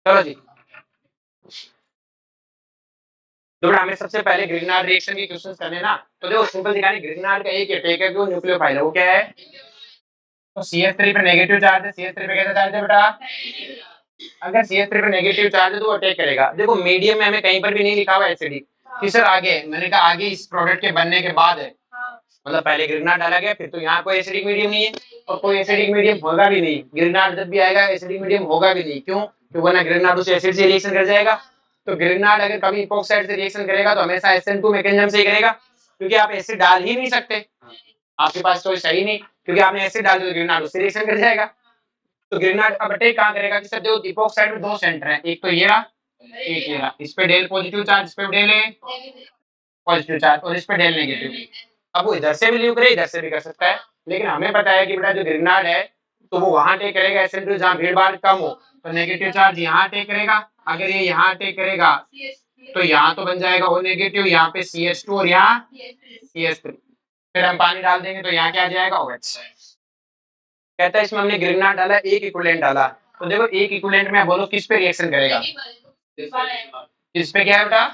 चलो जी, तो बेटा हमें सबसे पहले ग्रिग्नार्ड रिएक्शन के क्वेश्चंस करने ना, तो देखो सिंपल दिखाने, ग्रिग्नार्ड का एक अटैक है, जो न्यूक्लियोफाइल है, वो क्या है, तो CH3 पे नेगेटिव चार्ज है, CH3 पे कैसा चार्ज है बेटा, अगर CH3 पे नेगेटिव चार्ज है तो वो अटैक करेगा। देखो मीडियम में हमें कहीं पर भी नहीं लिखा हुआ एसिडिक, कि सर आगे, मैंने कहा आगे इस प्रोडक्ट के बनने के बाद है, मतलब पहले ग्रिग्नार्ड डाला गया, फिर तो यहाँ कोई एसिडिक मीडियम नहीं है और कोई एसिडिक मीडियम होगा भी नहीं, ग्रिग्नार्ड जब भी आएगा एसिडिक मीडियम होगा भी नहीं, क्यों, क्योंकि वरना ग्रिग्नार्ड उसे एसिड से रिएक्शन कर जाएगा। तो ग्रिग्नार्ड अगर कभी इपोक्साइड से रिएक्शन करेगा तो हमेशा SN2 मैकेनिज्म से ही करेगा, क्योंकि आप एसिड डाल ही नहीं सकते, आपके पास तो सही नहीं, क्योंकि आपने एसिड डाल दिया तो ग्रिग्नार्ड उससे रिएक्शन कर जाएगा। तो ग्रिग्नार्ड अब अटैक कहां करेगा कि सर देखो इपोक्साइड में दो सेंटर है, एक तो ये रहा, एक ये रहा, इस पे डेल पॉजिटिव चार्ज, इस पे डेल पॉजिटिव चार्ज, और इस पे डेल नेगेटिव। अब वो इधर से भी लीव करे, इधर से भी कर सकता है, लेकिन हमें पता है कि बेटा जो ग्रिग्नार्ड है तो वो वहां अटैक करेगा SN2 जहां भीड़ भाड़ कम हो, तो नेगेटिव चार्ज यहाँ अटैक करेगा, अगर ये यहाँ अटैक करेगा तो यहाँ तो बन जाएगा O नेगेटिव, यहाँ पे CH2 और यहाँ CH3, फिर हम पानी डाल देंगे तो यहाँ क्या आ जाएगा OH। कहता है इसमें हमने ग्रिग्नार्ड डाला, एक इक्विवेलेंट डाला, तो देखो एक इक्विवेलेंट में बोलो किस पे रिएक्शन करेगा, इस पे क्या है बेटा,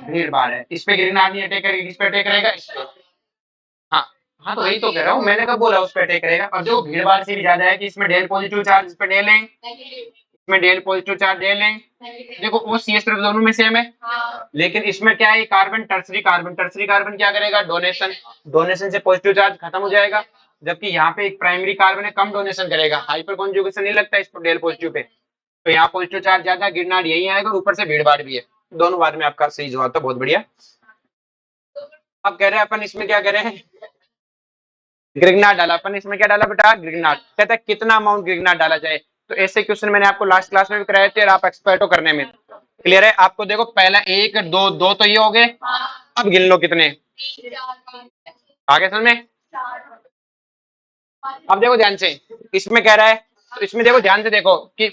भीड़ भाड़ है, इस पे ग्रिग्नार्ड नहीं अटैक करेगा, किस पे अटैक करेगा, इस पे। हाँ, हाँ तो वही तो कह रहा हूँ, मैंने कब बोला उस पे अटैक करेगा। अब जो भीड़ भाड़ से भी ज्यादा है कि इसमें डेल पॉजिटिव चार्ज, इस पे डेल है, इसमें डेल पॉजिटिव चार्ज डेल है, देखो वो CH3 दोनों में सेम है, लेकिन इसमें क्या है, carbon tertiary carbon, tertiary carbon क्या करेगा, डोनेशन, डोनेशन से पॉजिटिव चार्ज खत्म हो जाएगा, जबकि यहाँ पे एक प्राइमरी कार्बन है, कम डोनेशन करेगा, हाइपर कॉन्जुगेशन नहीं लगता इस पर डेल पॉजिटिव पे, तो यहाँ पॉजिटिव चार्ज ज्यादा, गिरनार्ड यही आएगा और ऊपर से भीड़ भाड़ भी है। दोनों बार में आपका सही जवाब था, बहुत बढ़िया। अब कह रहे हैं अपन इसमें क्या करें, ग्रिग्नार्ड डाला अपन, इसमें क्या डाला बेटा, ग्रिग्नार्ड। कहता है कितना अमाउंट ग्रिग्नार्ड डाला जाए, तो ऐसे क्वेश्चन मैंने आपको लास्ट क्लास में भी कराए थे और आप एक्सपर्ट हो करने में, क्लियर है आपको। देखो पहला एक दो, दो तो ये हो गए, अब गिन लो कितने आगे समझ में। अब देखो ध्यान से, इसमें कह रहा है, तो इसमें देखो ध्यान से देखो कि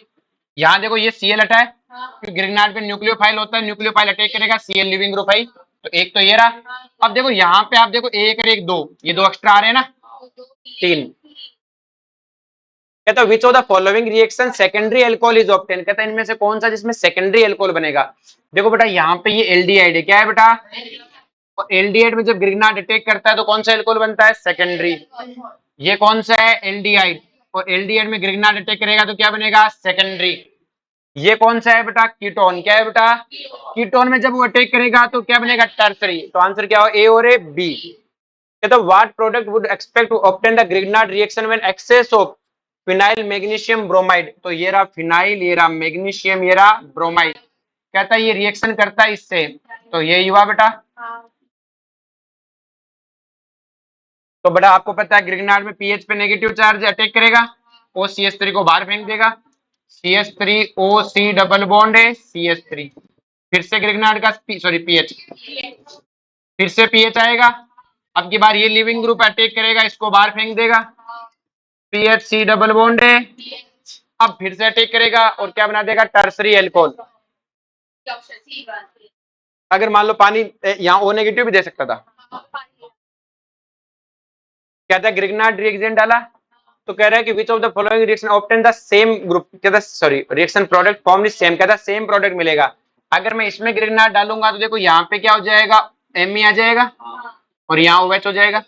यहाँ देखो ये Cl हटा है, क्योंकि ग्रिग्नार्ड पे न्यूक्लियोफाइल होता है, न्यूक्लियोफाइल अटैक करेगा, Cl लिविंग ग्रुप है, तो एक तो ये रहा। अब देखो यहाँ पे आप देखो एक और एक दो, ये दो एक्स्ट्रा आ रहे हैं ना, तीन। कहता है which of the following reaction secondary alcohol is obtain, कहता है इनमें से कौन सा जिसमें सेकेंडरी अल्कोहल बनेगा। देखो बेटा यहाँ पे ये एल्डिहाइड है, क्या है बेटा, और एल्डिहाइड में जब ग्रिग्नार्ड अटैक करता है तो कौन सा अल्कोहल बनता है, सेकेंडरी। ये कौन सा है, एल्डिहाइड, और एल्डिहाइड में ग्रिग्नार्ड अटैक करेगा तो क्या बनेगा, सेकेंडरी। ये कौन सा है बेटा, कीटोन, क्या है बेटा, कीटोन में जब वो अटैक करेगा तो क्या बनेगा, टर्सरी। तो आंसर क्या हो, ए और ए बी। तो what product would expect to obtain the Grignard reaction when excess of phenyl magnesium bromide, तो ये रहा फिनाइल, ये रहा मैग्नीशियम, ये रहा ब्रोमाइड। कहता है ये रिएक्शन करता है इससे, तो ये हुआ बेटा। तो बेटा आपको पता है ग्रिग्नार्ड में पीएच पे नेगेटिव चार्ज अटैक करेगा, OCH3 को बाहर फेंक देगा, CH3 OC डबल बॉन्ड है CH3, फिर से ग्रिग्नार्ड का सॉरी पीएच, फिर से पीएच आएगा, अब की बार ये लिविंग ग्रुप अटैक करेगा, इसको बाहर फेंक देगा, PHC डबल बॉन्ड है, अब फिर से अटैक करेगा और क्या बना देगा, टर्सरी एल्कोहल। अगर मान लो पानी यहाँ O नेगेटिव भी दे सकता था। कहता है ग्रिग्नार्ड रिएक्शन डाला, तो कह रहा है कि which of the following reaction obtain the same group, कहता sorry reaction product form is same, कहता सेम प्रोडक्ट मिलेगा। अगर मैं इसमें ग्रिग्नार्ड डालूंगा तो देखो यहाँ पे क्या हो जाएगा, Me आ जाएगा और यहाँ OH हो जाएगा।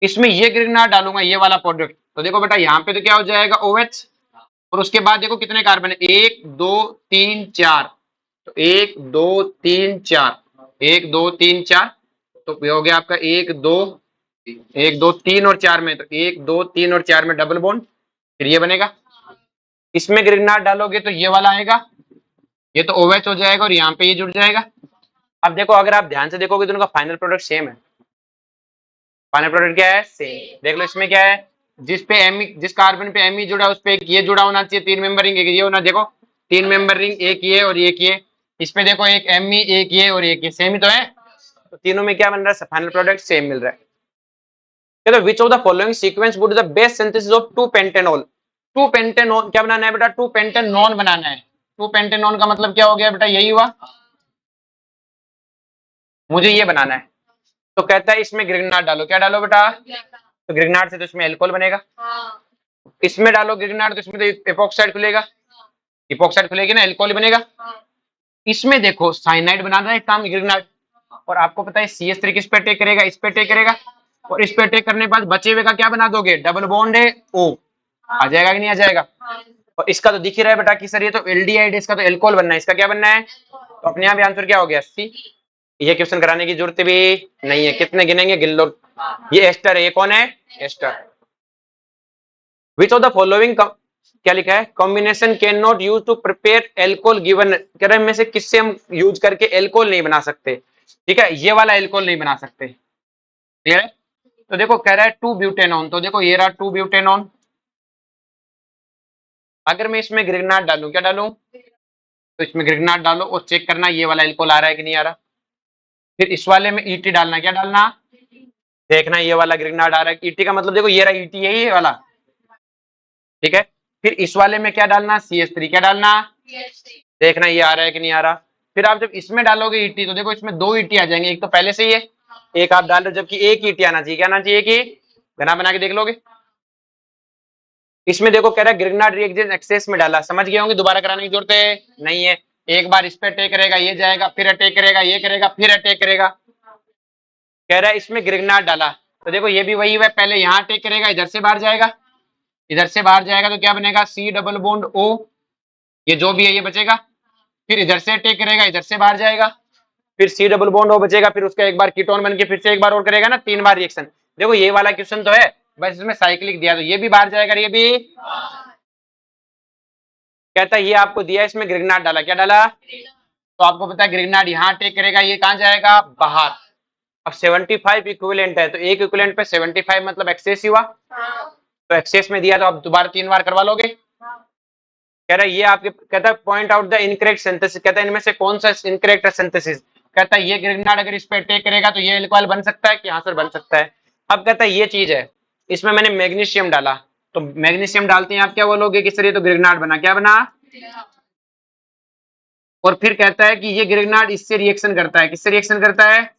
इसमें ये ग्रिग्नार्ड डालूंगा, ये वाला प्रोडक्ट, तो देखो बेटा यहाँ पे तो क्या हो जाएगा, OH, और उसके बाद देखो कितने कार्बन है, 1 2 3 4, तो 1 2 3 4, 1 2 3 4, तो ये हो गया आपका 1 2 1 2 3 और 4 में, तो 1 2 3 और 4 में डबल बॉन्ड, फिर ये बनेगा। इसमें ग्रिग्नार्ड डालोगे तो ये वाला आएगा, ये तो OH हो जाएगा और यहाँ पे ये जुड़ जाएगा। अब देखो अगर आप ध्यान से देखोगे दोनों का फाइनल प्रोडक्ट सेम है, फाइनल प्रोडक्ट क्या है, सेम। देख लो इसमें क्या है, जिस पे एमी, जिस कार्बन पे एमी जुड़ा उस पे एक ये जुड़ा होना चाहिए, 3 मेंबर रिंग, एक ये होना, देखो 3 मेंबर रिंग, एक ये और एक ये, इसमें देखो एक एमी, एक ये और एक ये, सेम ही तो है, तो तीनों में क्या बन रहा है, फाइनल प्रोडक्ट सेम मिल रहा है। कहते विच of the following sequence would the best synthesis of 2 pentanol, 2 pentanol क्या बनाना है बेटा, 2 पेंटेनॉन बनाना है। 2 पेंटेनॉन का मतलब क्या हो गया बेटा, यही हुआ, मुझे ये बनाना है। तो कहता है इसमें ग्रिग्नार्ड डालो, क्या डालो बेटा, तो ग्रिग्नार्ड से तो इसमें एल्कोहल बनेगा, इसमें डालो ग्रिग्नार्ड तो इसमें तो एपॉक्साइड खुलेगा, इपॉक्साइड खुलेगी ना, एल्कोहल बनेगा। इसमें देखो साइनाइड बनाना है काम ग्रिग्नार्ड, और आपको पता है CH3 किस पे अटैक करेगा, इस पे अटैक करेगा, और इस पे अटैक करने के बाद बचे हुए का क्या बना दोगे, डबल बॉन्ड है O, आ जाएगा कि नहीं आ जाएगा। और इसका तो दिख ही रहा है बेटा कि सर ये तो एल्डिहाइड है, इसका तो एल्कोहल बनना है, इसका क्या बनना है, तो अपने यहाँ भी आंसर क्या हो गया C। ये क्वेश्चन कराने की जरूरत भी नहीं है, कितने गिनेंगे गिन लो। ये एस्टर है, ये कौन है, ester. Which of the following, क्या लिखा है, combination can not use to prepare alcohol given, कह रहे हैं में से किससे हम यूज करके एल्कोहल नहीं बना सकते। ठीक है, ये वाला एल्कोहल नहीं बना सकते, क्लियर है। तो देखो कह रहा है 2 ब्यूटेनॉन, तो देखो ये रहा 2 ब्यूटेनॉन। अगर मैं इसमें ग्रिग्नार्ड डालूं, क्या डालूं, तो इसमें ग्रिग्नार्ड डालो और चेक करना ये वाला एल्कोहल आ रहा है कि नहीं आ रहा। फिर इस वाले में ET डालना, क्या डालना, देखना ये वाला ग्रिग्नार्ड आ रहा है। ET का मतलब देखो ये रहा ET है ये वाला, ठीक है। फिर इस वाले में क्या डालना, CH3, क्या डालना, देखना ये आ रहा है कि नहीं आ रहा। फिर आप जब इसमें डालोगे ET, तो देखो इसमें 2 ET आ जाएंगे, एक तो पहले से ही है, एक आप डाल रहे हो, जबकि एक ET आना चाहिए, क्या आना चाहिए कि बना बना के देख लोगे। इसमें देखो कह रहा है ग्रिग्नार्ड रिएक्शन एक्सेस में डाला, समझ गए होंगे, दोबारा कराने की जरूरत है नहीं है। एक बार इस पे अटैक करेगा ये जाएगा, फिर अटैक करेगा ये करेगा, फिर अटैक करेगा। कह रहा है इसमें ग्रिग्नार्ड डाला, तो देखो ये भी वही है, पहले यहाँ अटैक करेगा, इधर से बाहर जाएगा, इधर से बाहर जाएगा तो क्या बनेगा, C डबल बॉन्ड O, ये जो भी है ये बचेगा। फिर इधर से अटैक करेगा, इधर से बाहर जाएगा, फिर C डबल बॉन्ड O बचेगा, फिर उसका एक बार कीटोन बन के फिर से एक बार और करेगा ना, 3 बार रिएक्शन। देखो ये वाला क्वेश्चन तो है, बस इसमें साइक्लिक दिया, तो ये भी बाहर जाएगा, ये भी। कहता है ये आपको दिया, इसमें ग्रिग्नार्ड डाला, क्या डाला, तो आपको पता है ग्रिग्नार्ड यहाँ अटैक करेगा, ये कहाँ जाएगा, बाहर। अब 75 इक्विवेलेंट है, तो एक इक्विवेलेंट पे 75 मतलब एक्सेस हुआ, तो एक्सेस में दिया तो आप दोबारा 3 बार करवा लोगे। कह रहा है ये आपके, कहता है point out the incorrect synthesis, कहता है इनमें से कौन सा इनकरेक्ट सिंथेसिस। कहता है ये ग्रिग्नार्ड अगर इस पे अटैक करेगा तो ये एल्कोहल बन सकता है कि हाँ सर बन सकता है। अब कहता है ये चीज है, इसमें मैंने मैग्नीशियम डाला, तो मैग्नीशियम डालते हैं आप क्या बोलोगे कि सर ये तो ग्रिग्नार्ड बना, क्या बना। और फिर कहता है कि ये ग्रिग्नार्ड इससे रिएक्शन करता है, किससे रिएक्शन करता है,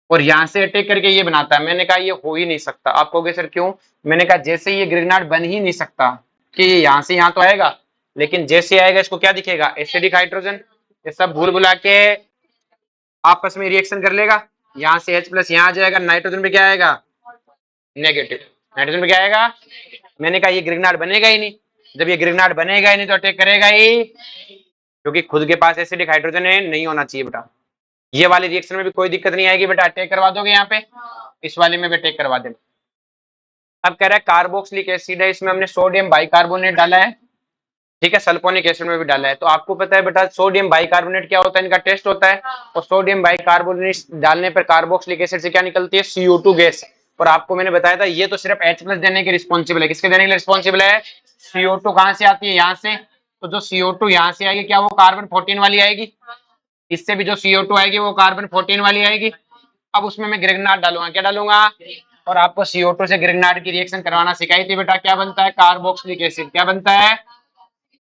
और यहां से अटैक करके ये बनाता है। मैंने कहा ये हो ही नहीं सकता। आप कहोगे सर क्यों, मैंने कहा जैसे ये ग्रिग्नार्ड बन ही नहीं सकता कि ये यहां से यहां तो आएगा, लेकिन जैसे आएगा इसको क्या दिखेगा, एसिडिक हाइड्रोजन, ये सब भूल भुला के आपस में रिएक्शन कर लेगा, यहाँ से H+ यहाँ आ जाएगा, नाइट्रोजन पे क्या आएगा, नेगेटिव, नाइट्रोजन पे क्या आएगा। मैंने कहा ये ग्रिग्नार्ड बनेगा ही नहीं, जब ये ग्रिग्नार्ड बनेगा ही नहीं तो अटैक करेगा ही, क्योंकि खुद के पास एसिडिक हाइड्रोजन है, नहीं होना चाहिए बेटा। ये वाले रिएक्शन में भी कोई दिक्कत नहीं आएगी बेटा, अटैक करवा दोगे यहाँ पे, इस वाले में भी अटैक करवा देना। अब कह रहा है कार्बोक्सिलिक एसिड है, इसमें हमने सोडियम बाइकार्बोनेट डाला है, ठीक है, सल्फोनिक एसिड में भी डाला है। तो आपको पता है बेटा सोडियम बाइकार्बोनेट क्या होता है, इनका टेस्ट होता है, और सोडियम बाइकार्बोनेट डालने पर कार्बोक्सिलिक एसिड से क्या निकलती है, CO2 गैस। और आपको मैंने बताया था ये तो सिर्फ H+ देने के रिस्पॉन्सिबल है, किसके देने के लिए रिस्पॉन्सिबल है, CO2 कहां से आती है, यहाँ से, तो जो CO2 यहाँ से आएगी क्या वो कार्बन 14 वाली आएगी, इससे भी जो CO2 आएगी वो कार्बन 14 वाली आएगी। अब उसमें मैं ग्रिग्नार्ड डालूंगा, क्या डालूंगा, और आपको CO2 से ग्रिग्नार्ड की रिएक्शन करवाना सिखाई थी बेटा, क्या बनता है, कार्बोक्सिलिक एसिड, क्या बनता है।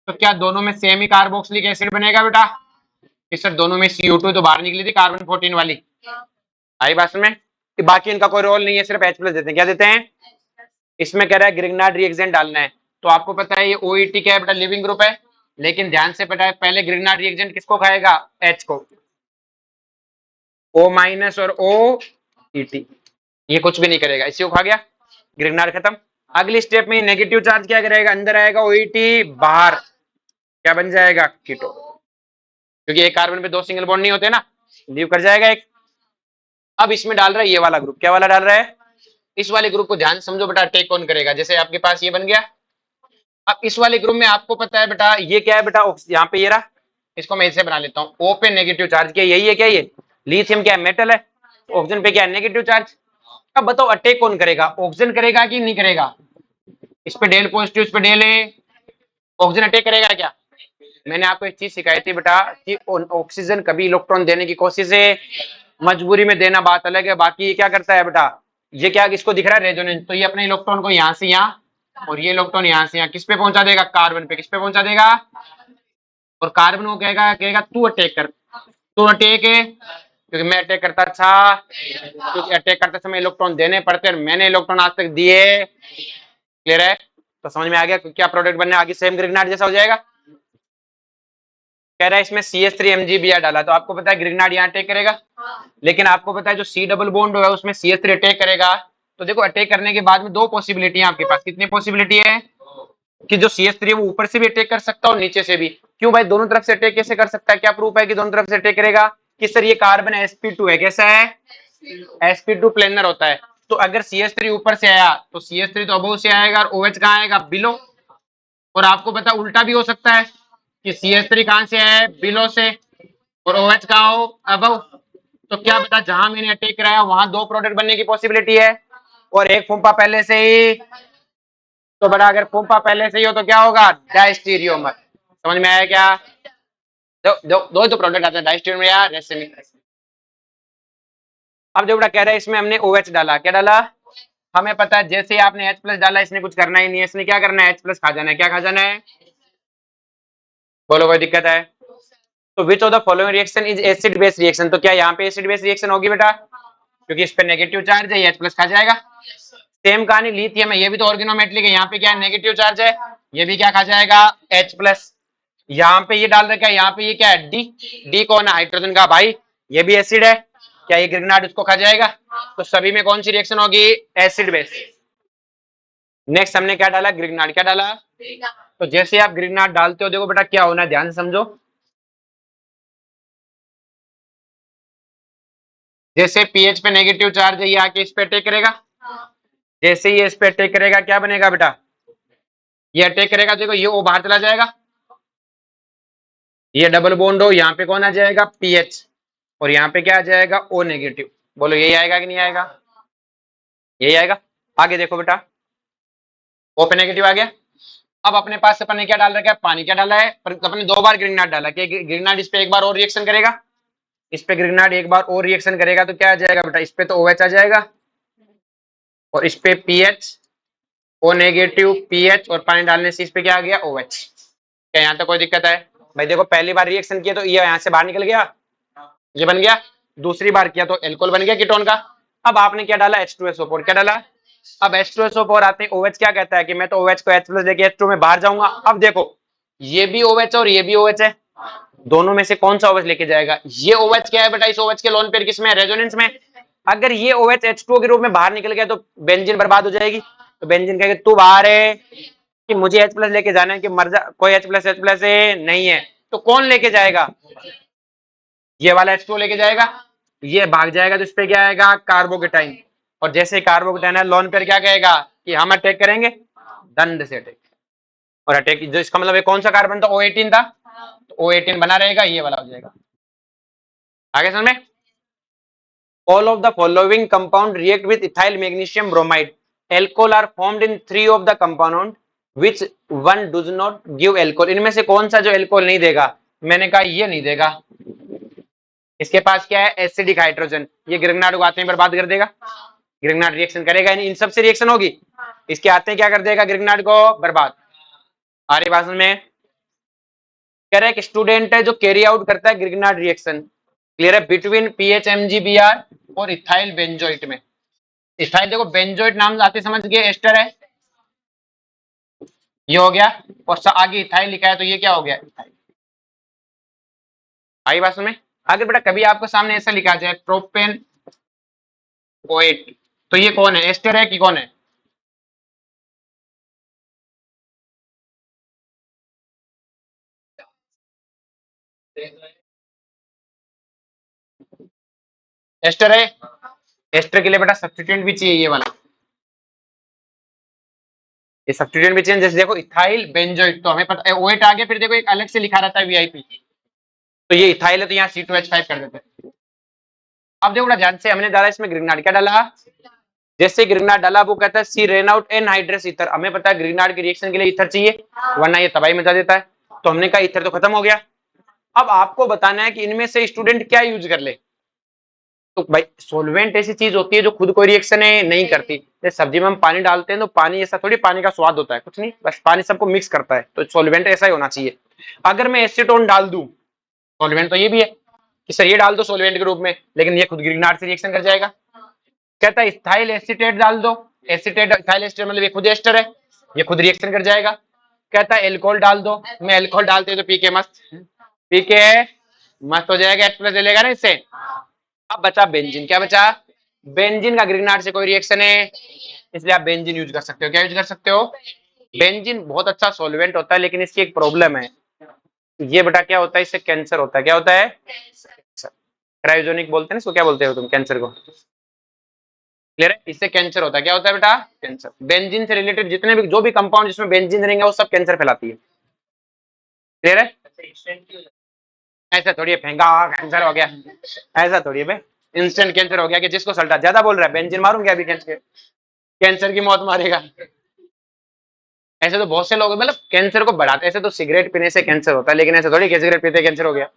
तो क्या दोनों में सेम ही कार्बोक्सिलिक एसिड बनेगा बेटा, कि सर दोनों में CO2 तो बाहर निकली थी कार्बन 14 वाली, आई बात में, कि बाकी इनका कोई रोल नहीं है, सिर्फ H+ देते हैं, क्या देते हैं। इसमें कह रहा है ग्रिग्नार्ड रिएक्शन डालना है, तो आपको पता है ये OET क्या है बेटा, लिविंग ग्रुप है, लेकिन ध्यान से बेटा पहले ग्रिग्नार्ड रिएक्शन किसको खाएगा, H को, O- और OET, ये कुछ भी नहीं करेगा, इसी को खा गया, ग्रिग्नार्ड खत्म। अगली स्टेप में नेगेटिव चार्ज क्या करेगा, अंदर आएगा OET, बाहर क्या बन जाएगा, कीटो, क्योंकि एक कार्बन पे 2 सिंगल बॉन्ड नहीं होते ना, लीव कर जाएगा एक। अब इसमें डाल रहा है ये वाला ग्रुप, क्या वाला डाल रहा है, इस वाले ग्रुप को ध्यान समझो बेटा, अटैक कौन करेगा, जैसे आपके पास ये बन गया। अब इस वाले ग्रुप में आपको पता है बेटा ये क्या है बेटा, यहाँ पे ये रहा, इसको मैं इसे बना लेता हूँ, O पे नेगेटिव चार्ज क्या, यही है क्या, ये लिथियम क्या है, मेटल है, ऑक्सीजन पे क्या है, नेगेटिव चार्ज। अब बताओ अटैक कौन करेगा, ऑक्सीजन करेगा कि नहीं करेगा, इस पे डेल पॉजिटिव, इस पे डेल है, ऑक्सीजन अटैक करेगा क्या। मैंने आपको एक चीज सिखाई थी बेटा कि ऑक्सीजन कभी इलेक्ट्रॉन देने की कोशिश है, मजबूरी में देना बात अलग है, बाकी ये क्या करता है बेटा, ये क्या इसको दिख रहा है रेजोनेंस, तो ये अपने इलेक्ट्रॉन को यहाँ से यहाँ, और ये इलेक्ट्रॉन यहाँ से यहाँ किस पे पहुंचा देगा, कार्बन पे, किस पे पहुंचा देगा, और कार्बन को कहेगा कहेगा तू अटैक कर, तू अटैक है, क्योंकि मैं अटैक करता था, क्योंकि अटैक करते समय इलेक्ट्रॉन देने पड़ते हैं, मैंने इलेक्ट्रॉन आज तक दिए, क्लियर है। तो समझ में आ गया क्या प्रोडक्ट बनने, आगे सेम ग्रिग्नार्ड जैसा हो जाएगा। कह रहा है इसमें CH3 MgBr डाला, तो आपको पता है ग्रिग्नार्ड यहाँ अटैक करेगा, लेकिन आपको पता है जो C डबल बॉन्ड है उसमें CH3 अटैक करेगा। तो देखो अटैक करने के बाद में दो पॉसिबिलिटी है आपके पास, कितनी पॉसिबिलिटी है कि जो CH3 है वो ऊपर से भी अटैक कर सकता है और नीचे से भी। क्यों भाई, दोनों तरफ से अटैक कैसे कर सकता है, क्या प्रूफ है कि दोनों तरफ से अटैक करेगा? कि सर ये कार्बन sp2 है, कैसा है? sp2 प्लेनर होता है। तो अगर CH3 ऊपर से आया तो CH3 तो अबोव से आएगा और OH कहाँ आएगा? बिलो। और आपको पता उल्टा भी हो सकता है कि CH3 कहां से है? बिलो से, और OH कहाँ हो? अबव। तो क्या पता जहां मैंने अटैक कराया वहां दो प्रोडक्ट बनने की पॉसिबिलिटी है, और एक फुम्पा पहले से ही। तो बड़ा अगर फुम्पा पहले से ही हो तो क्या होगा? डायस्टीरियोमर। समझ में आया क्या? दो दो दो तो प्रोडक्ट आते हैं, डायस्टीरियोमर या रेसिमिक। अब जो बड़ा कह रहा है इसमें हमने OH डाला, क्या डाला? हमें पता है जैसे ही आपने H प्लस डाला इसने कुछ करना ही नहीं है, इसने क्या करना है? H प्लस खा जाना है। क्या खा जाना है? बोलो, कोई दिक्कत है? तो विच of the following reaction is acid base reaction? तो क्या यहाँ पे एसिड बेस रिएक्शन होगी बेटा? क्योंकि इस पे नेगेटिव चार्ज है, H प्लस खा जाएगा। सेम कहानी लिथियम है, ये भी तो ऑर्गेनोमेटलिक है, यहाँ पे क्या है? नेगेटिव चार्ज है, ये भी क्या खा जाएगा? H plus. यहाँ पे ये डाल रखा है, यहाँ पे ये क्या है? डी कौन है? हाइड्रोजन का भाई, ये भी एसिड है, क्या ये ग्रिग्नार्ड उसको खा जाएगा? तो सभी में कौन सी रिएक्शन होगी? Acid base. नेक्स्ट हमने क्या डाला? ग्रिग्नार्ड। क्या डाला? तो जैसे आप ग्रिग्नार्ड डालते हो देखो बेटा क्या होना है, ध्यान से समझो। जैसे पीएच पे नेगेटिव चार्ज है, ये आके इस पे अटैक करेगा। जैसे ये इस पे अटैक करेगा क्या बनेगा बेटा? ये अटैक करेगा, देखो ये ओ बाहर चला जाएगा, ये डबल बॉन्ड हो, यहाँ पे कौन आ जाएगा? पीएच, और यहाँ पे क्या आ जाएगा? O negative. बोलो यही आएगा कि नहीं आएगा? यही आएगा। आगे देखो बेटा, ओ पे नेगेटिव आ गया। अब अपने पास अपन ने क्या डाल रखा है? पानी। क्या डाला है? अपने दो बार ग्रिग्नार्ड डाला, कि ग्रिग्नार्ड इस पे एक बार और रिएक्शन करेगा, इस पे ग्रिग्नार्ड एक बार और रिएक्शन करेगा, तो क्या आ जाएगा बेटा? इस पे तो OH आ जाएगा, और इस पे पीएच, ओ नेगेटिव, पीएच, और पानी डालने से इस पे क्या आ गया? OH। क्या यहाँ तक कोई दिक्कत है? भाई देखो पहली बार रिएक्शन किया तो ये यहाँ से बाहर निकल गया, ये बन गया। दूसरी बार किया तो एल्कोहल बन गया कीटोन का। अब आपने क्या डाला? H2SO4। क्या डाला? अब H2SO4 आते हैं, OH क्या कहता है कि मैं तो OH को H प्लस लेके H2 में बाहर जाऊंगा। अब देखो ये भी OH और ये भी OH है, दोनों में से कौन सा OH लेके जाएगा? ये OH क्या है बेटा? इस OH के लोन पेयर किसमें? रेजोनेंस में। अगर ये OH H2O के रूप में बाहर निकल गया तो बेंजीन बर्बाद हो जाएगी। तो बेंजीन कहेगा तू बाहर है कि मुझे H प्लस लेके जाना है, कि मर जा, कोई H प्लस नहीं है। तो कौन लेके जाएगा? ये वाला H2O लेके जाएगा, ये भाग जाएगा तो इस पे क्या आएगा? कार्बोकेटाइन। और जैसे कार्बोकेटाइन है, लोन पेयर क्या कहेगा कि हम अटैक करेंगे, दंड से अटैक। और अटैक जो इसका मतलब है कौन सा कार्बन था? O18 था, तो O18 बना रहेगा, ये वाला हो जाएगा। आगे समझ में? All of the following compound react with ethyl magnesium bromide. Alcohol are formed in 3 of the compound, which one does not give alcohol. इनमें से कौन सा जो एल्कोहल नहीं देगा? मैंने कहा ये नहीं देगा। इसके पास क्या है? Acidic hydrogen. ये ग्रिग्नार्ड को आते ही बर्बाद कर देगा, ग्रिग्नार्ड रिएक्शन करेगा नहीं, इन सबसे रिएक्शन होगी, इसके आते ही क्या कर देगा? ग्रिग्नार्ड को बर्बाद। आ रही बात में? कह रहा है एक स्टूडेंट है जो कैरी आउट करता है ग्रिग्नार्ड रिएक्शन, क्लियर है, बिटवीन PHMgBr और इथाइल बेंजोइट में। इथाइल देखो बेंजोइट नाम आते समझ गए, एस्टर है, ये हो गया, और आगे इथाइल लिखा है तो ये क्या हो गया? इथाइल। आई बात में? अगर बेटा कभी आपको सामने ऐसा लिखा जाए प्रोपेन ओएट, तो ये कौन है? एस्टर है कि कौन है? एस्टर है। एस्टर के लिए बेटा सब्स्टिट्यूएंट भी चाहिए, ये वाला, ये सब्स्टिट्यूएंट भी चाहिए। जैसे देखो इथाइल बेंजोइट, तो हमें पता है ओएट आ गया, फिर देखो एक अलग से लिखा रहता है वीआईपी, तो ये इथाइल है तो यहाँ C2H5 कर देते हैं। अब देखो ध्यान से, हमने डाला इसमें ग्रिग्नार्ड। क्या डाला? जैसे ग्रिग्नार्ड डाला वो कहता है सी रेन आउट एनहाइड्रस ईथर। हमें पता है ग्रिग्नार्ड की रिएक्शन के लिए ईथर चाहिए, वरना ये तबाही मचा देता है। तो हमने कहा ईथर तो खत्म हो गया। अब आपको बताना है कि इनमें से स्टूडेंट क्या यूज कर ले। तो भाई सोलवेंट ऐसी चीज होती है जो खुद कोई रिएक्शन नहीं करती। जैसे सब्जी में हम पानी डालते हैं तो पानी ऐसा थोड़ी, पानी का स्वाद होता है कुछ नहीं, बस पानी सबको मिक्स करता है, तो सोलवेंट ऐसा ही होना चाहिए। अगर मैं एसीटोन डाल दूं, सोलवेंट तो ये भी है कि सर ये डाल दो सोलवेंट के रूप में, लेकिन ये खुद ग्रिग्नार्ड से रिएक्शन कर जाएगा। कहता है इथाइल एसीटेट डाल दो, एसीटेट इथाइल एसीटेट मतलब ये खुद एस्टर है, ये खुद रिएक्शन कर जाएगा। कहता है एल्कोहल डाल दो, मैं एल्कोहल डालते तो पी के मस्त। ठीक है, मस्त हो जाएगा, H प्लस ले लेगा ना इससे। अब बचा बेंजीन, क्या बचा? बेंजीन का ग्रिग्नार्ड से कोई रिएक्शन है, इसलिए आप बेंजीन यूज कर सकते हो। क्या यूज कर सकते हो? बेंजीन बहुत अच्छा सॉल्वेंट होता है, लेकिन इसकी एक प्रॉब्लम है, ये बेटा क्या होता है, इससे कैंसर होता है। क्या होता है? क्रायोजेनिक बोलते हैं इसको, क्या बोलते हो तुम कैंसर को? क्लियर है? इससे कैंसर होता है। क्या होता है बेटा? कैंसर। बेंजीन से रिलेटेड जितने भी जो भी कंपाउंड जिसमें बेंजीन रहेंगे वो सब कैंसर फैलाती है। क्लियर है? ऐसा थोड़ी है फेंका कैंसर हो गया, ऐसा थोड़ी है बे। इंस्टेंट कैंसर हो गया कि जिसको सल्टा ज्यादा बोल रहा है बेंजीन मारूंगा अभी कैंसर, कैंसर की मौत मारेगा। ऐसे तो बहुत से लोग मतलब कैंसर को बढ़ाते, ऐसे तो सिगरेट पीने से कैंसर होता है, लेकिन ऐसे थोड़ी कि सिगरेट पीते कैंसर हो गया।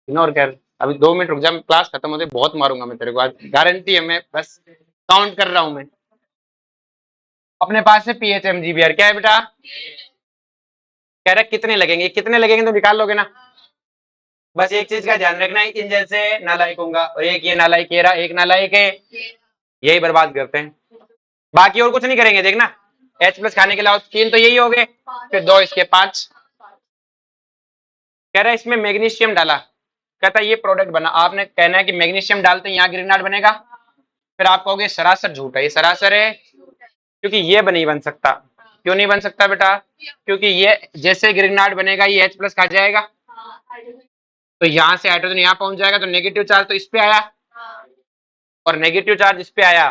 इग्नोर कर, अभी 2 मिनट रुक जा, क्लास खत्म होते बहुत मारूंगा मैं तेरे को आज, गारंटी है, मैं बस काउंट कर रहा हूं मैं। अपने पास है पीएचएमजीबीआर, क्या है बेटा? कह रहा कितने लगेंगे, कितने लगेंगे तो निकाल लोगे ना। बस एक चीज का ध्यान रखना है, इन जैसे नालायक होगा, और एक ये नालायक है, एक नालायक है, यही बर्बाद करते हैं, बाकी और कुछ नहीं करेंगे। देखना, H प्लस खाने के अलावा 3 तो यही हो गए, फिर 2 इसके 5। कह रहा है इसमें मैग्नीशियम डाला, कहता है ये प्रोडक्ट बना, आपने कहना है कि मैग्नीशियम डालते हैं यहाँ ग्रेनाड बनेगा, फिर आप कहोगे सरासर झूठ है, ये सरासर है, क्योंकि ये नहीं बन सकता। क्यों नहीं बन सकता बेटा? क्योंकि ये जैसे ग्रेनाड बनेगा ये H प्लस खा जाएगा, तो यहाँ से हाइड्रोजन यहाँ पहुंच जाएगा, तो नेगेटिव चार्ज तो इस पे आया, और नेगेटिव चार्ज इस पे आया,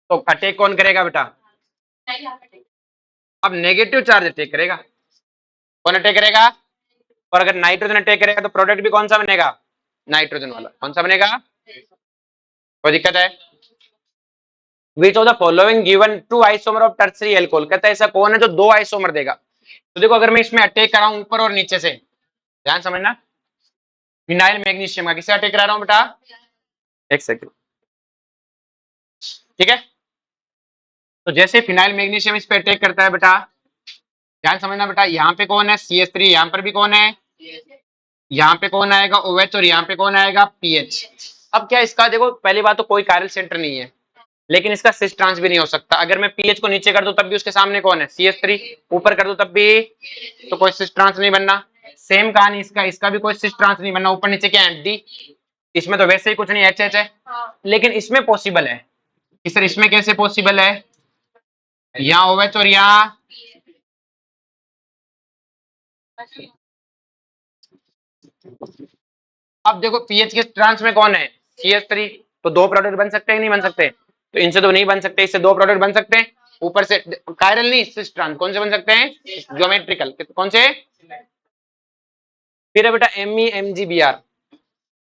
तो अटैक कौन करेगा बेटा? अब नेगेटिव चार्ज अटैक करेगा, कौन अटैक करेगा? और अगर नाइट्रोजन अटैक करेगा तो प्रोडक्ट भी कौन सा बनेगा? नाइट्रोजन वाला। कौन सा बनेगा? कोई दिक्कत है? Which of the following given two isomer of tertiary alcohol, कहता है ऐसा कौन है जो 2 आइसोमर देगा। तो देखो अगर मैं इसमें अटैक कर रहा हूं ऊपर और नीचे से, ध्यान समझना, फिनाइल मैग्नीशियम का किसे अटैक करा रहा हूं बेटा? एक सेकंड, ठीक है। तो जैसे फिनाइल मैग्नीशियम इस पे अटैक करता है बेटा, ध्यान समझना बेटा, यहाँ पे कौन है? CH3, यहाँ पर भी कौन है? यहाँ पे कौन आएगा? OH, और यहाँ पे कौन आएगा? पीएच। अब क्या इसका देखो, पहली बात तो कोई कायरल सेंटर नहीं है, लेकिन इसका सिस ट्रांस भी नहीं हो सकता। अगर मैं पीएच को नीचे कर दूं तब भी उसके सामने कौन है? CH3। ऊपर कर दूं तब भी, तो कोई सिस ट्रांस नहीं बनना। सेम कहानी इसका, इसका भी कोई सिस ट्रांस नहीं बनना। ऊपर नीचे क्या है? डी। इसमें तो वैसे ही कुछ नहीं, एच एच है, लेकिन इसमें पॉसिबल है कि सर इसमें कैसे पॉसिबल है? यहाँ OH और यहाँ, अब देखो पीएच के ट्रांस में कौन है? CH3। तो 2 प्रोडक्ट बन सकते हैं नहीं बन सकते? तो इनसे तो नहीं बन सकते, इससे 2 प्रोडक्ट बन सकते हैं। ऊपर से कायरल नहीं, सिस ट्रांस कौन से बन सकते हैं? ज्योमेट्रिकल, कौन से? फिर है बेटा MEMGBR,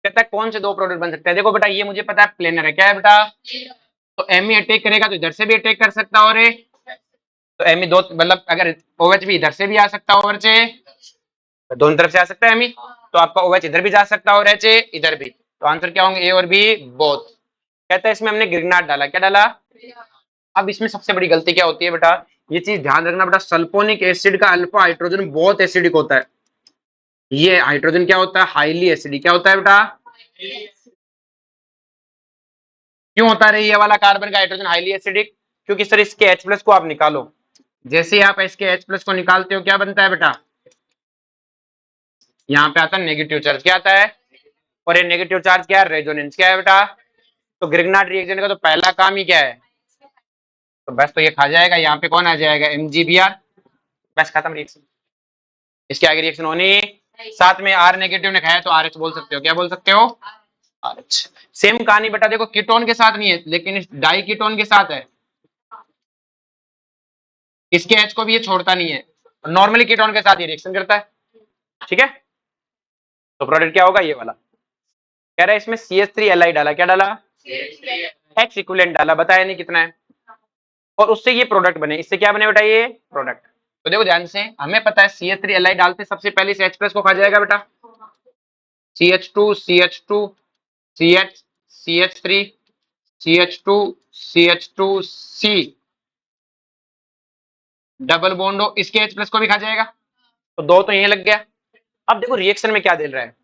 कहता है कौन से 2 प्रोडक्ट बन सकते हैं। देखो बेटा ये मुझे पता है प्लेनर है, क्या है बेटा? तो Me अटैक करेगा तो इधर से भी अटैक कर सकता है, और तो Me दो मतलब अगर OH भी इधर से भी आ सकता है, और दोनों तरफ से आ सकता है Me, तो आपका OH इधर भी जा सकता है और H इधर भी, तो आंसर क्या होंगे? A और B बोथ। कहता है इसमें हमने ग्रिग्नार्ड डाला, क्या डाला? अब इसमें सबसे बड़ी गलती क्या होती है बेटा, ये चीज ध्यान रखना बेटा, सल्फोनिक एसिड का अल्फा हाइड्रोजन बहुत एसिडिक होता है। ये हाइड्रोजन क्या होता है? Highly acidic. क्या होता है बेटा? क्यों होता है ये वाला कार्बन का हाइड्रोजन हाईली एसिडिक? क्योंकि सर इसके H प्लस को आप निकालो, जैसे ही आप इसके H प्लस को निकालते हो क्या बनता है बेटा? यहाँ पे आता है नेगेटिव चार्ज, क्या आता है? और ये नेगेटिव चार्ज क्या है? रेजोनेंस। क्या है बेटा? तो ग्रिग्नार्ड रिएक्शन का तो पहला काम ही क्या है? तो बस तो ये खा जाएगा, यहाँ पे कौन आ जाएगा? MgBr। बस खत्म रिएक्शन, इसके आगे रिएक्शन होनी। साथ में R नेगेटिव ने खाया तो RH बोल सकते हो, क्या बोल सकते हो? RH। सेम कहानी बेटा देखो कीटोन के साथ नहीं है, लेकिन इस डाई कीटोन के साथ है। इसके H को भी ये छोड़ता नहीं है, नॉर्मली कीटोन के साथ ये रिएक्शन करता है, ठीक है। तो प्रोडक्ट क्या होगा? ये वाला। कह रहा है इसमें CH3Li डाला, क्या डाला? X इक्विवेलेंट डाला, बताया नहीं कितना है, और उससे ये प्रोडक्ट बने, इससे क्या बने बेटा? ये प्रोडक्ट। तो देखो ध्यान से, हमें पता है CH3Li डालते सबसे पहले इस H प्लस को खा जाएगा बेटा, CH2 CH2 CH CH3 CH2 CH2 C, double bond हो, इसके H प्लस को भी खा जाएगा, तो 2 तो यही लग गया। अब देखो रिएक्शन में क्या दे रहा है,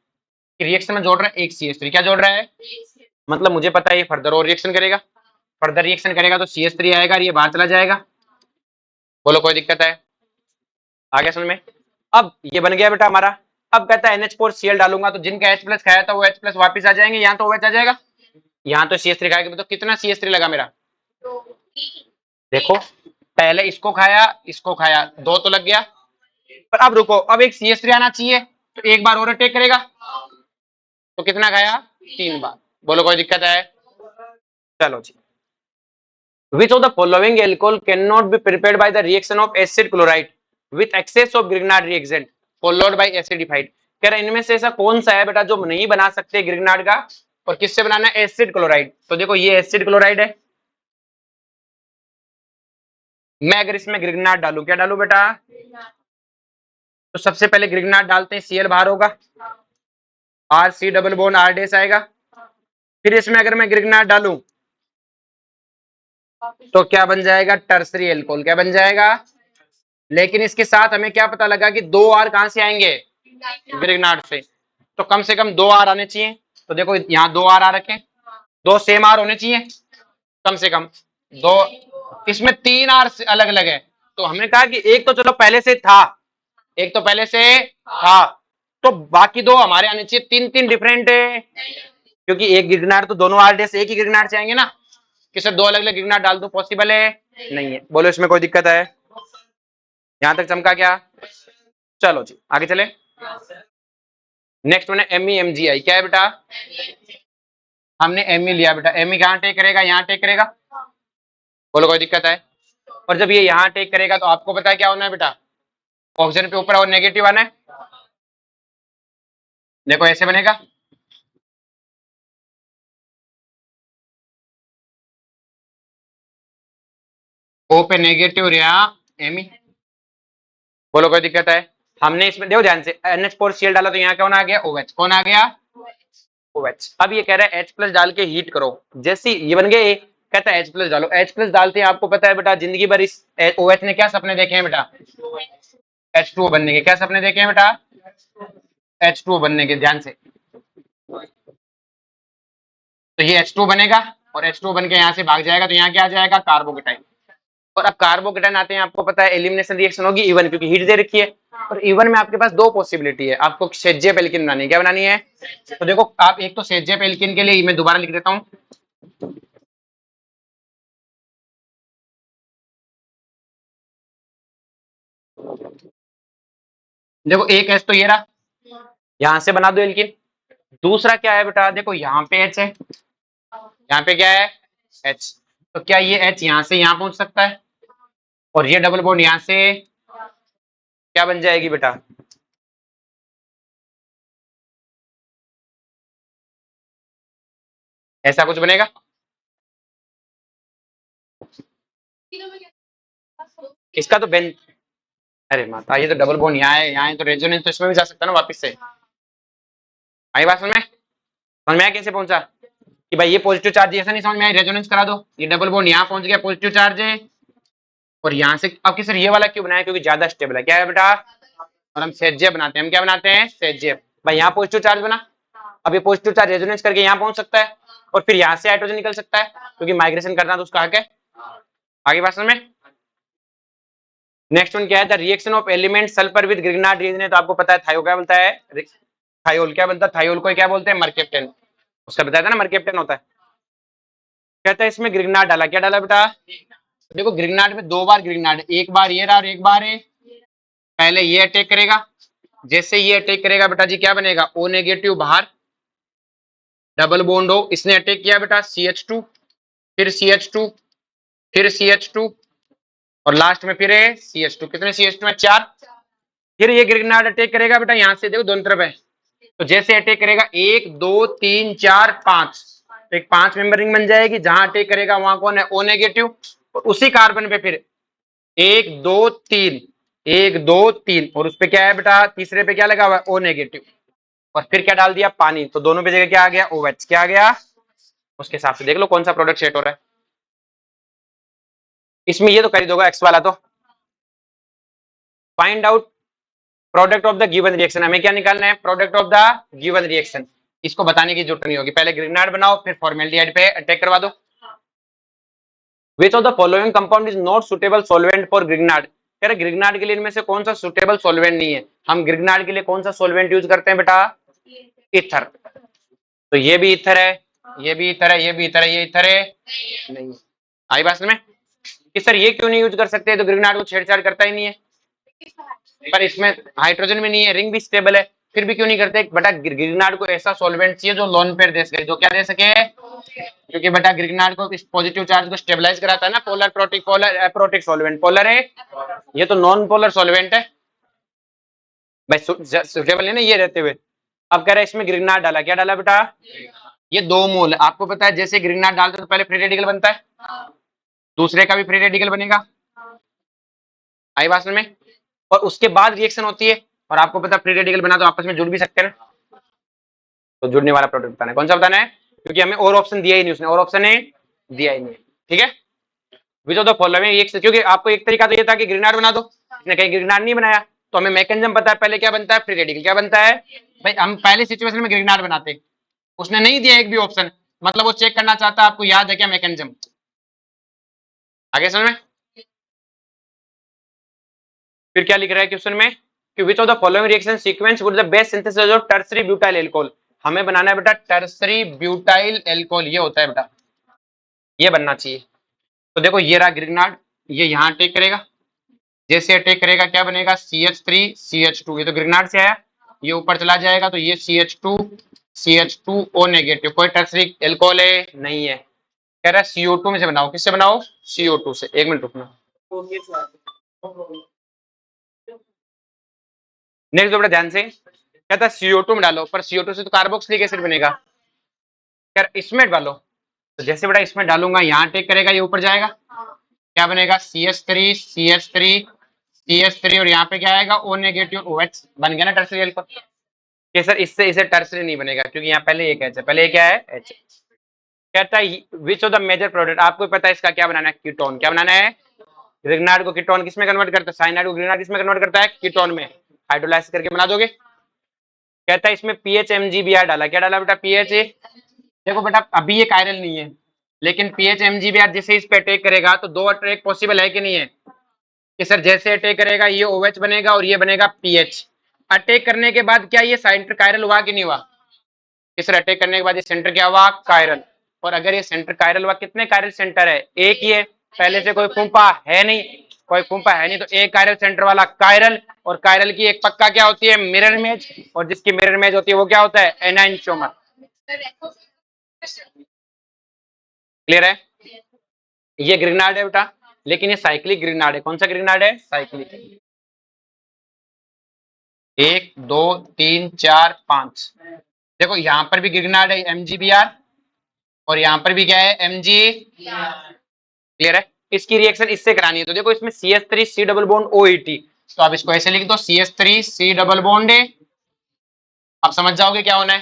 कि रिएक्शन में जोड़ रहा है एक CH3, क्या जोड़ रहा है? मतलब मुझे पता है ये फर्दर और रिएक्शन करेगा, फर्दर रिएक्शन करेगा तो CH3 आएगा और ये बाहर चला जाएगा। बोलो कोई दिक्कत है? आ गया समझ में? अब ये बन गया बेटा हमारा। अब कहता है NH4Cl डालूंगा तो जिनका H प्लस खाया था वो H प्लस वापिस आ जाएंगे, यहाँ तो OH आ जाएगा, यहाँ तो CH3 खाएगा। तो कितना CH3 लगा मेरा? देखो पहले इसको खाया, दो तो लग गया। पर अब रुको, अब एक CH3 आना चाहिए, तो एक बार और अटैक करेगा तो कितना खाया? 3 बार। बोलो कोई दिक्कत है? चलो जी। Which of the following alcohol cannot be prepared by the reaction of acid chloride with excess of Grignard reagent followed by acidified? कह रहा इनमें से ऐसा कौन सा है बेटा जो नहीं बना सकते ग्रिग्नार्ड का, और किससे बनाना है? Acid chloride. तो देखो ये एसिड क्लोराइड है, मैं अगर इसमें ग्रिग्नार्ड डालू, क्या डालू बेटा? तो सबसे पहले ग्रिग्नार्ड डालते हैं, Cl बाहर होगा, RC double bond R dash आएगा। फिर इसमें अगर मैं ग्रिग्नार्ड डालू तो क्या बन जाएगा? Tertiary alcohol. क्या बन जाएगा? लेकिन इसके साथ हमें क्या पता लगा कि 2 R कहां से आएंगे? ग्रिग्नार्ड से। तो कम से कम 2 R आने चाहिए। तो देखो यहाँ 2 R आ रखे, 2 सेम R होने चाहिए कम से कम 2। इसमें 3 R अलग अलग है, तो हमने कहा कि एक तो चलो पहले से था, एक तो पहले से था, तो बाकी 2 हमारे आने चाहिए। 3 डिफरेंट है, क्योंकि एक गिरनार तो दोनों R डैश एक ही गिरनार से आएंगे ना, कि सर 2 अलग अलग गिरनार डाल दो, पॉसिबल है? नहीं है। बोलो इसमें कोई दिक्कत है? यहां तक चमका क्या? चलो जी आगे चले। नेक्स्ट वन है MEMGI। क्या है बेटा? हमने Me लिया बेटा, Me कहां टेक करेगा? यहाँ टेक करेगा। बोलो कोई दिक्कत है? और जब ये यहाँ टेक करेगा तो आपको पता है क्या होना है बेटा? ऑक्सीजन पे ऊपर और नेगेटिव आना है। देखो ऐसे बनेगा, O पे नेगेटिव रहा Me। बोलो कोई दिक्कत है? हमने इसमें देखो ध्यान से NH4Cl डाला तो यहाँ कौन आ गया? OH। कौन आ गया? OH। अब ये कह रहा है H प्लस डाल के हीट करो, जैसे ये बन गए, कहता है H प्लस डालो। H प्लस डालते हैं, आपको पता है बेटा जिंदगी भर इस OH ने क्या सपने देखे हैं बेटा? H2O बनने के। क्या सपने देखे हैं बेटा? H2O बनने के। ध्यान से, तो ये H2O बनेगा और H2O बन के यहाँ से भाग जाएगा, तो यहाँ क्या आ जाएगा? कार्बोकेटाइन। और अब कार्बोकेटाइन आते हैं, आपको पता है एलिमिनेशन रिएक्शन होगी इवन, क्योंकि हीट दे रखी है। और इवन में आपके पास 2 पॉसिबिलिटी है, आपको सेजेप एल्किन बनानी है। क्या बनानी है? तो देखो आप एक तो सेजेप एल्किन के लिए मैं दोबारा लिख देता हूँ, देखो एक H तो ये रहा, यहां से बना दो एल्किन। दूसरा क्या है बेटा? देखो यहाँ पे H है, यहाँ पे क्या है? H। तो क्या ये H यहाँ से यहाँ पहुंच सकता है? और ये डबल बॉन्ड यहाँ से क्या बन जाएगी बेटा? ऐसा कुछ बनेगा? इसका तो बेन, अरे माता, ये तो डबल बॉन्ड यहाँ है तो रेजोनेंस तो इसमें भी जा सकता है ना वापस से। आई बात समझ में? समझ में आया कैसे पहुंचा? कि भाई ये पॉजिटिव चार्ज ऐसा नहीं समझ में आया, रेजोनेंस करा दो। ये डबल बॉन्ड यहाँ पहुंच गया, पॉजिटिव चार्ज है, और यहाँ से अब सर ये वाला क्यों बनाया? क्योंकि ज्यादा स्टेबल है। क्या है बेटा? और हम सेजेप बनाते हैं। हम क्या बनाते हैं? सेजेप। भाई यहाँ पॉजिटिव चार्ज बना, अब ये पॉजिटिव चार्ज रेजोनेंस करके यहाँ पहुंच सकता है, और फिर यहाँ से हाइड्रोजन निकल सकता है, क्योंकि माइग्रेशन करना तो उसका हक है। आगे बात समझ में? नेक्स्ट वन क्या है? The reaction of element sulphur with Grignard reagent है, तो आपको पता है थायो क्या बोलता है? थायोल। क्या बनता है? थायोल को क्या बोलते हैं? मरकेप्टेन। उसका बताया था ना, मरकेप्टेन होता है। कहता है इसमें ग्रिग्नार्ड डाला। क्या डाला बेटा? देखो ग्रिग्नार्ड में 2 बार ग्रिग्नार्ड, एक बार ये रहा और एक बार है। पहले ये अटैक करेगा, जैसे ये अटैक करेगा बेटा जी क्या बनेगा? O नेगेटिव बाहर, डबल बॉन्ड हो, इसने अटैक किया बेटा CH2, फिर CH2, फिर CH2, और लास्ट में फिर CH2। कितने CH2 है? 4। फिर ये ग्रिग्नार्ड अटैक करेगा बेटा, यहाँ से देखो दोनों तरफ है, तो जैसे अटैक करेगा 1 2 3 4 5, तो एक 5 मेंबर रिंग बन जाएगी। जहां अटैक करेगा वहां कौन है? O negative. और उसी कार्बन पे फिर 1 2 3, 1 2 3, और उस पे क्या है बेटा? तीसरे पे क्या लगा हुआ है? O negative. और फिर क्या डाल दिया? पानी। तो दोनों पे जगह क्या आ गया? OH। क्या आ गया? उसके हिसाब से देख लो कौन सा प्रोडक्ट सेट हो रहा है। इसमें ये तो कर ही दोगा एक्स वाला तो। Find out product of the given reaction. हमें क्या निकालना है? Product of the given reaction. इसको बताने की जरूरत नहीं होगी, पहले ग्रिग्नार्ड बनाओ, फिर फॉर्मेल्डिहाइड पे अटैक करवा दो। विच of the following compound is not suitable solvent for Grignard. कह रहे ग्रिग्नार्ड के लिए इनमें से कौन सा सुटेबल सॉल्वेंट नहीं है। हम ग्रिग्नार्ड के लिए कौन सा सॉल्वेंट यूज करते हैं बेटा, ईथर। तो ये भी ईथर है, ये भी ईथर है, ये भी ईथर है, ये ईथर है नहीं। आई बात में कि सर ये क्यों नहीं यूज कर सकते, तो ग्रिग्नार्ड को छेड़छाड़ करता ही नहीं है, पर इसमें हाइड्रोजन में नहीं है, रिंग भी स्टेबल है, फिर भी क्यों नहीं करते। बेटा ग्रिग्नार्ड को ऐसा सॉल्वेंट चाहिए जो लोन पेयर दे सके, जो क्या दे सके, क्योंकि बेटा ग्रिग्नार्ड को इस पॉजिटिव चार्ज को स्टेबलाइज कराता है ना, polar protic, polar aprotic solvent, polar है, ये तो नॉन पोलर सॉल्वेंट है भाई, सुटेबल है ना ये रहते हुए। अब कह रहा है इसमें ग्रिग्नार्ड डाला, क्या डाला बेटा, ये 2 मोल है। आपको पता है जैसे ग्रिग्नार्ड डालते तो पहले फ्री रेडिकल बनता है, दूसरे का भी फ्री रेडिकल बनेगा, आई बात में, और उसके बाद रिएक्शन होती है, और आपको पता फ्री रेडिकल बना तो आपस में जुड़ भी सकते हैं, तो जुड़ने वाला प्रोडक्ट बताना है, कौन सा बताना है, क्योंकि हमें और ऑप्शन दिया ही नहीं उसने, और ऑप्शन है दिया ही नहीं, ठीक है। विच ऑफ द फॉलोइंग एक, क्योंकि आपको एक तरीका तो ये था कि ग्रिग्नार्ड बना दो, इसने कहीं ग्रिग्नार्ड नहीं बनाया, तो हमें मैकेनिज्म पता है पहले क्या बनता है, फ्री रेडिकल क्या बनता है भाई, हम पहले सिचुएशन में ग्रिग्नार्ड बनाते, उसने नहीं दिया एक भी ऑप्शन, मतलब वो चेक करना चाहता है आपको याद है क्या मैकेनिज्म, आगे समझ में। फिर क्या लिख रहा है क्वेश्चन में कि which of the following reaction sequence would the best synthesis of tertiary butyl alcohol. हमें बनाना है बेटा टर्सरी ब्यूटाइल एल्कोहल, ये होता है बेटा, ये बनना चाहिए। तो देखो ये रहा ग्रिग्नार्ड, ये यहाँ अटैक करेगा, जैसे अटैक करेगा क्या बनेगा, CH3CH2, ये तो ग्रिग्नार्ड से आया, ये ऊपर चला जाएगा तो ये CH2O नेगेटिव, कोई टर्सरी एल्कोहल है नहीं है, कह रहा है CO2 में से बनाओ, किससे बनाओ, CO2 से। एक मिनट रुकना, नेक्स्ट बेटा ध्यान से, कहता है CO2 में डालो, पर CO2 से तो कार्बोक्सिलिक एसिड बनेगा, यार इसमें डालो, तो जैसे बेटा इसमें डालूंगा यहाँ अटैक करेगा, ये ऊपर जाएगा, क्या बनेगा CH3 और यहाँ पे क्या आएगा O नेगेटिव, OH बन गया ना टर्सरी एल्कोहल। कि सर इससे इसे टर्सरी नहीं बनेगा, क्योंकि यहाँ पहले एक H है, पहले क्या है H। कहता है which of the major product, आपको पता है इसका क्या बनाना है, कीटोन, क्या बनाना है, ग्रिग्नार्ड को कीटोन किस में कन्वर्ट करता है, साइनाइड को ग्रिग्नार्ड किस में कन्वर्ट करता है, कीटोन में, हाइड्रोलाइसिस करके बना दोगे। कहता है इसमें पीएच MgBr डाला, क्या डाला बेटा, पीएच, देखो बेटा अभी ये कायरल नहीं है, लेकिन पीएच MgBr जैसे इस पे अटैक करेगा तो 2 अटैक पॉसिबल है कि नहीं है, कि सर जैसे अटैक करेगा ये OH बनेगा और ये बनेगा पीएच, अटैक करने के बाद क्या ये सेंटर कायरल हुआ कि नहीं हुआ, कि सर अटैक करने के बाद ये सेंटर क्या हुआ, कायरल, और अगर ये सेंटर कायरल हुआ, कितने कायरल सेंटर है, एक ही है, पहले से कोई फूंपा है नहीं, कोई फूंपा है नहीं, तो एक कायरल सेंटर वाला कायरल, और कायरल की एक पक्का क्या होती है, मिरर इमेज, और जिसकी मिरर इमेज होती है वो क्या होता है, एनाइंशोमर। क्लियर है, ये ग्रिग्नार्ड है बेटा, लेकिन ये साइक्लिक ग्रिग्नार्ड है, कौन सा ग्रिग्नार्ड है, साइक्लिक, 1 2 3 4 5, देखो यहाँ पर भी ग्रिग्नार्ड है MgBr, और यहाँ पर भी क्या है Mg, क्लियर है। इसकी रिएक्शन इससे करानी है, तो देखो इसमें CH3C डबल बॉन्ड OET, तो आप इसको ऐसे लिख दो CH3C डबल बॉन्ड, अब समझ जाओगे क्या होना है,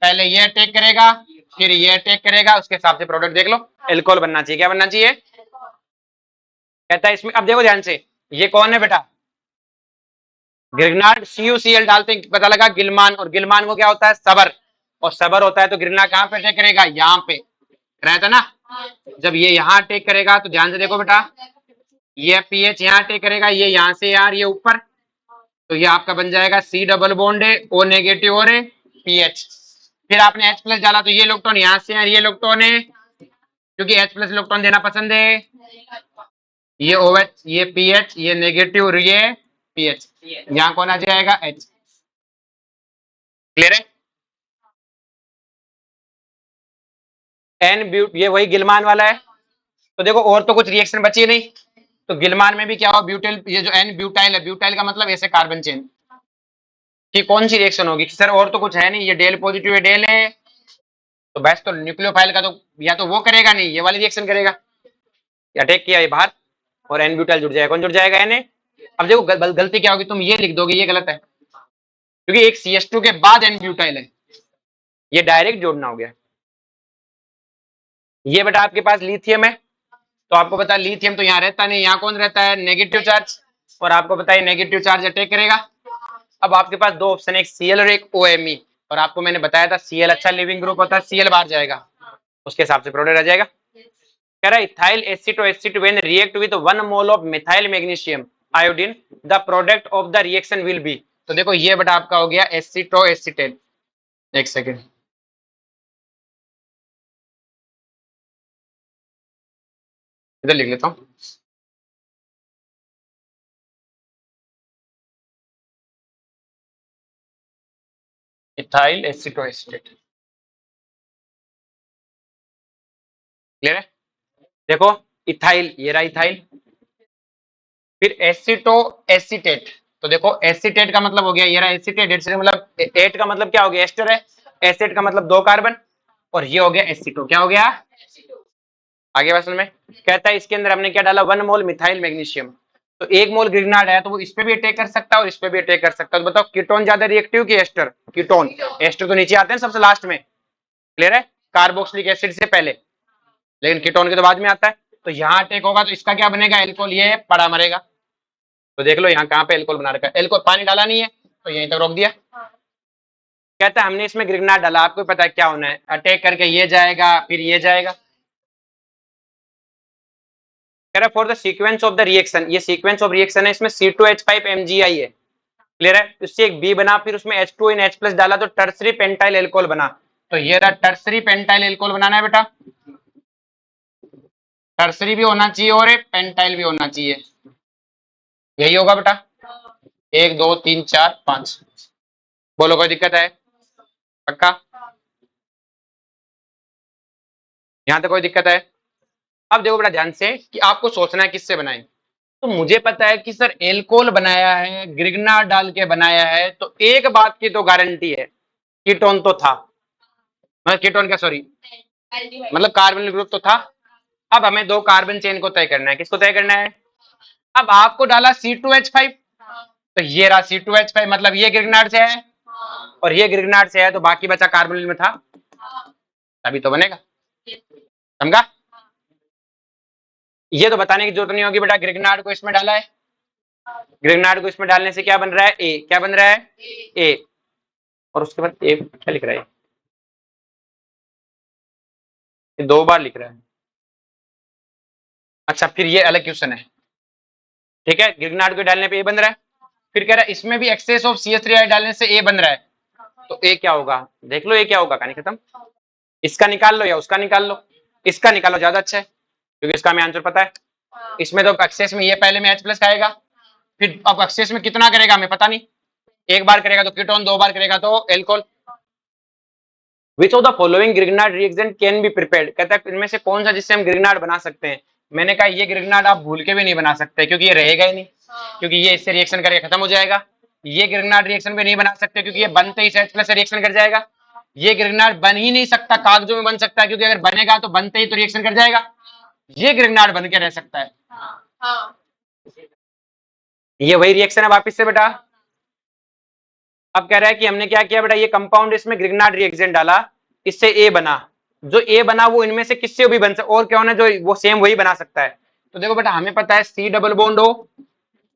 पहले ये अटैक करेगा, फिर ये अटैक करेगा, उसके हिसाब से प्रोडक्ट देख लो, एल्कोहल बनना चाहिए, क्या बनना चाहिए, कहता है इसमें, अब देखो ध्यान से, ये कौन है बेटा, ग्रिग्नार्ड, CuCl डालते हैं पता लगा गिलमान, और गिलमान को क्या होता है, सबर, और सबर होता है तो ग्रिग्नार्ड कहां पे अटैक करेगा, यहाँ पे रहता ना, जब ये यहाँ अटैक करेगा तो ध्यान से देखो बेटा, ये पीएच यहाँ अटैक करेगा, ये यहाँ से यार ये ऊपर, तो ये आपका बन जाएगा C डबल बॉन्ड है O नेगेटिव और पीएच, फिर आपने H प्लस डाला तो ये इलेक्ट्रॉन यहाँ से है, ये इलेक्ट्रॉन है, क्योंकि H प्लस इलेक्ट्रॉन देना पसंद है, ये OH, ये पीएच, ये नेगेटिव और ये पीएच, यहाँ कौन आ जाएगा H, क्लियर है। एन ब्यूट, ये वही गिलमान वाला है, तो देखो और तो कुछ रिएक्शन बची नहीं, तो गिलमान में भी क्या हुआ, ब्यूटाइल, ये जो एन ब्यूटाइल है, ब्यूटाइल का मतलब ऐसे कार्बन चेन की कौन सी रिएक्शन होगी, सर और तो कुछ है नहीं, ये डेल पॉजिटिव है, डेल है, तो बस तो न्यूक्लियोफाइल का तो या तो वो करेगा नहीं, ये वाली रिएक्शन करेगा, अटैक किया ये बाहर, और एन ब्यूटाइल जुड़ जाएगा, कौन जुड़ जाएगा एन। अब देखो गलती क्या होगी, तुम ये लिख दोगे, ये गलत है, क्योंकि एक CH2 के बाद एन ब्यूटाइल है, ये डायरेक्ट जोड़ना हो गया। ये बेटा आपके पास लिथियम है, तो आपको पता है लिथियम तो यहाँ रहता नहीं, यहाँ कौन रहता है, नेगेटिव चार्ज, और आपको पता है नेगेटिव चार्ज अटैक करेगा। अब आपके पास 2 ऑप्शन है, एक Cl और एक OMe, और आपको मैंने बताया था Cl अच्छा लिविंग ग्रुप होता है, Cl बाहर जाएगा, उसके हिसाब से प्रोडक्ट आ जाएगा। कह रहा है ethyl acetoacetate when react with 1 mole of methyl magnesium iodine the product of the reaction will be. तो देखो ये बेटा आपका हो गया एसिटोएसिटेट। एक सेकेंड, इधर लिख लेता हूं। इथाइल एसिटोएसिटेट, क्लियर है? देखो इथाइल, ये रहा इथाइल, फिर एसिटो एसिटेट। तो देखो एसिटेट का मतलब हो गया ये रहा एसिटेट, एसिटेट मतलब एट का मतलब क्या हो गया एस्टर है, एसिड का मतलब 2 कार्बन, और ये हो गया एसिटो, क्या हो गया? आगे बात समझ में? कहता है इसके अंदर हमने क्या डाला 1 मोल मिथाइल मैग्नीशियम। तो 1 मोल ग्रिग्नार्ड है तो वो इस पे भी अटैक कर सकता है और इस पे भी अटैक कर सकता है। तो बताओ कीटोन ज्यादा रिएक्टिव कि एस्टर? कीटोन। एस्टर तो नीचे आते हैं सबसे लास्ट में, क्लियर है, कार्बोक्सिलिक एसिड से पहले, लेकिन कीटोन के तो बाद में आता है। तो यहाँ अटैक होगा तो इसका क्या बनेगा? एल्कोहल, ये पड़ा मरेगा। तो देख लो यहाँ कहाँ पे एल्कोहल बना रखा है, एल्कोहल पानी डाला नहीं है तो यहीं तक रोक दिया। कहता है हमने इसमें ग्रिग्नार्ड डाला, आपको पता है क्या होना है, अटैक करके ये जाएगा फिर ये जाएगा। कह रहा for the sequence of the reaction, ये सीक्वेंस ऑफ रिएक्शन है, इसमें C2H5 MgI है, क्लियर है? इससे एक बी बना, फिर उसमें H2 इन H+ डाला तो टर्सरी पेंटाइल एल्कोहल बना। तो ये रहा टर्सरी पेंटाइल एल्कोहल बनाना है बेटा, टर्सरी भी होना चाहिए और पेंटाइल भी होना चाहिए, यही होगा बेटा। 1 2 3 4 5, बोलो कोई दिक्कत है? पक्का? यहाँ तक कोई दिक्कत है? अब देखो बेटा ध्यान से कि आपको सोचना है किससे बनाए। तो मुझे पता है कि सर एल्कोहल बनाया है, ग्रिग्नार्ड डाल के बनाया है, तो एक बात की तो गारंटी है, कीटोन तो था, मतलब कीटोन का सॉरी मतलब कार्बन ग्रुप तो था। अब हमें 2 कार्बन चेन को तय करना है, किसको तय करना है? अब आपको डाला C2H5, तो ये रहा C2H5, मतलब ये ग्रिग्नार्ड से है और ये ग्रिग्नार्ड से है, तो बाकी बचा कार्बोनिल में था, तभी तो बनेगा, समझा? ये तो बताने की जरूरत नहीं होगी बेटा, ग्रिग्नार्ड को इसमें डाला है, ग्रिग्नार्ड को इसमें डालने से क्या बन रहा है? ए। क्या बन रहा है? ए। और उसके बाद ए क्या लिख रहा है? ये 2 बार लिख रहा है। अच्छा फिर ये अलग क्वेश्चन है, ठीक है, ग्रिग्नार्ड को डालने पे ए बन रहा है, फिर कह रहा है इसमें भी एक्सेस ऑफ CH3 डालने से ए बन रहा है, तो ए क्या होगा? देख लो ए क्या होगा, कहानी खत्म। इसका निकाल लो या उसका निकाल लो, इसका निकालो ज्यादा अच्छा है क्योंकि इसका हमें आंसर पता है। इसमें तो एक्सेस में ये पहले में H+ आएगा, फिर अब एक्सेस में कितना करेगा हमें पता नहीं, एक बार करेगा तो कीटोन, 2 बार करेगा तो alcohol. Which of the following Grignard reaction can be prepared, कहता है इनमें से कौन सा जिससे हम ग्रिग्नार्ड बना सकते हैं। मैंने कहा ये ग्रिग्नार्ड आप भूल के भी नहीं बना सकते क्योंकि ये रहेगा ही नहीं, क्योंकि ये इससे रिएक्शन करके खत्म हो जाएगा। ये ग्रिग्नार्ड रिएक्शन भी नहीं बना सकते क्योंकि ये बनते ही H+ से रिएक्शन कर जाएगा। ये ग्रिग्नार्ड बन ही नहीं सकता, कागजों में बन सकता है क्योंकि अगर बनेगा तो बनते ही तो रिएक्शन कर जाएगा। ये ग्रिग्नार्ड बन के रह सकता है, ये वही रिएक्शन है वापिस से बेटा। अब कह रहा है कि हमने क्या किया बेटा, ये कंपाउंड इसमें ग्रिग्नार्ड रिएक्शन डाला, इससे ए बना, जो ए बना वो इनमें से किससे भी बन सकता, और क्या होना जो वो सेम वही बना सकता है। तो देखो बेटा हमें पता है C double bond O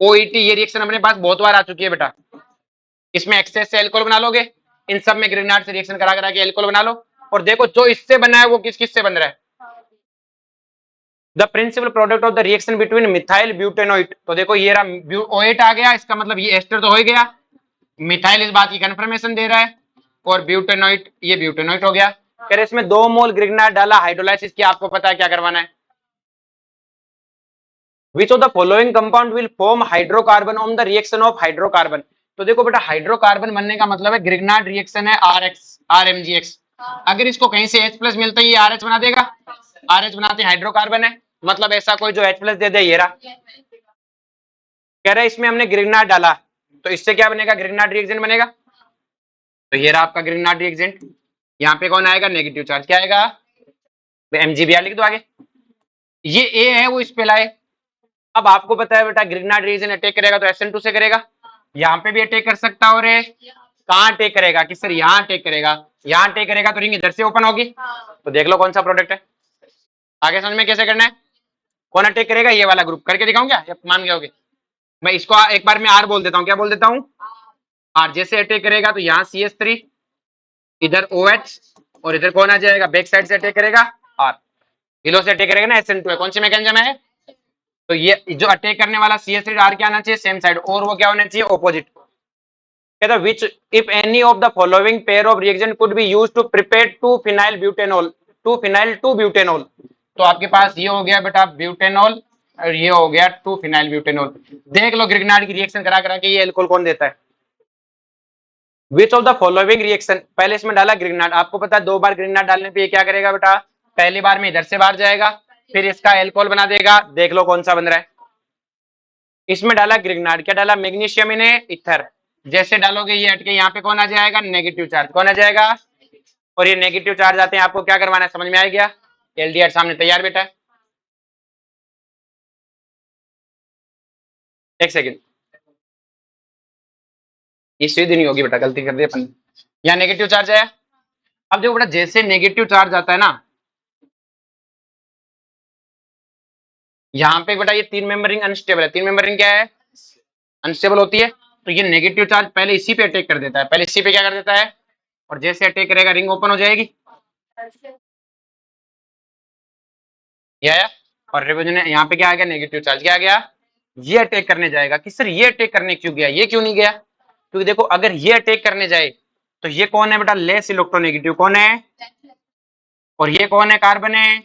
OET, ये रिएक्शन अपने पास बहुत बार आ चुकी है बेटा। इसमें एक्सेस से एल्कोहल बना लोगे, इन सब में ग्रिग्नार्ड से रिएक्शन करा करा के एल्कोहल बना लो, और देखो जो इससे बना है वो किस किस से बन रहा है। The principal product of the reaction between methyl butanoate, तो देखो ये रहा OH आ गया, इसका मतलब ये एस्टर तो हो गया, मिथाइल इस बात की कंफर्मेशन दे रहा है, और ब्यूटेनोइट ये ब्यूटेनोइट हो गया। कह रहे इसमें 2 मोल ग्रिग्नार्ड डाला, हाइड्रोलाइसिस की आपको पता है क्या करवाना है। Which of the following compound will form hydrocarbon on the reaction of hydrocarbon, तो देखो बेटा हाइड्रोकार्बन बनने का मतलब है ग्रिग्नार्ड रिएक्शन है RMgX, अगर इसको कहीं से H+ मिलता है ये RH बना देगा, RH बनाते हाइड्रोकार्बन है, मतलब ऐसा कोई जो H+ दे दे, ये रहा। कह रहे इसमें हमने ग्रिग्नार्ड डाला तो इससे क्या बनेगा? ग्रिग्नार्ड रिएक्शन बनेगा, तो ये रहा आपका ग्रिग्नार्ड रिएक्शन। यहाँ पे कौन आएगा? नेगेटिव चार्ज, क्या आएगा? MgBr लिख दो आगे, ये ए है वो इस पे लाए। अब आपको पता है बेटा ग्रिग्नार्ड रिएक्शन अटैक करेगा तो SN2 से करेगा, यहाँ पे भी अटैक कर सकता है, और कहाँ अटैक करेगा कि सर यहाँ अटैक करेगा, यहाँ अटैक करेगा तो रिंग इधर से ओपन होगी, तो देख लो कौन सा प्रोडक्ट है। आगे समझ में कैसे करना है, कौन अटैक करेगा, ये वाला ग्रुप करके दिखाऊं क्या, मान गए होगे? मैं इसको एक बार में R बोल देता हूँ, क्या बोल देता हूँ? R जैसे अटैक करेगा तो यहाँ CH3, इधर OH, और इधर कौन आ जाएगा? बैक साइड से अटैक करेगा R। इलो से अटैक करेगा ना SN2 है, कौन सी मैकेनिज्म है? तो ये जो अटैक करने वाला CH3 क्या आना चाहिए? सेम साइड, और वो क्या होना चाहिए? ऑपोजिट। कहता which if any of the following pair of reaction could be used to prepare two phenyl two butanol. तो आपके पास ये हो गया बेटा ब्यूटेनॉल, और ये हो गया टू फिनाइल ब्यूटेनॉल। देख लो ग्रिग्नार्ड की रिएक्शन करा करा के ये एल्कोहल कौन देता है? Which of the following reaction, पहले इसमें डाला ग्रिग्नार्ड, आपको पता है 2 बार ग्रिग्नार्ड डालने पे ये क्या करेगा बेटा? पहली बार में इधर से बाहर जाएगा, फिर इसका एल्कोहल बना देगा। देख लो कौन सा बन रहा है। इसमें डाला ग्रिग्नार्ड, क्या डाला? मैग्नीशियम इन्हें ईथर। जैसे डालोगे ये हटके यहाँ पे कौन आ जाएगा? Negative charge. कौन आ जाएगा? और ये नेगेटिव चार्ज आते हैं, आपको क्या करवाना है? समझ में आ गया? एलडीआर सामने तैयार बेटा। एक सेकेंड, ये सीधी नहीं होगी बेटा, गलती कर दी अपन। यहाँ नेगेटिव चार्ज है। अब देखो बेटा, जैसे नेगेटिव चार्ज आता है ना, यहाँ पे बेटा ये 3 मेंबर रिंग अनस्टेबल है। 3 मेंबर रिंग क्या है? अनस्टेबल होती है। तो ये नेगेटिव चार्ज पहले इसी पे अटैक कर देता है, पहले इसी पे क्या कर देता है, और जैसे अटैक करेगा रिंग ओपन हो जाएगी। ये आया, और रिविजन यहाँ पे क्या आ गया? Negative charge. क्या आ गया? ये अटैक करने जाएगा कि सर ये अटैक करने क्यों गया, ये क्यों नहीं गया? क्योंकि देखो अगर ये अटैक करने जाए तो ये कौन है बेटा? Less electronegative. कौन है? और ये कौन है? कार्बन है।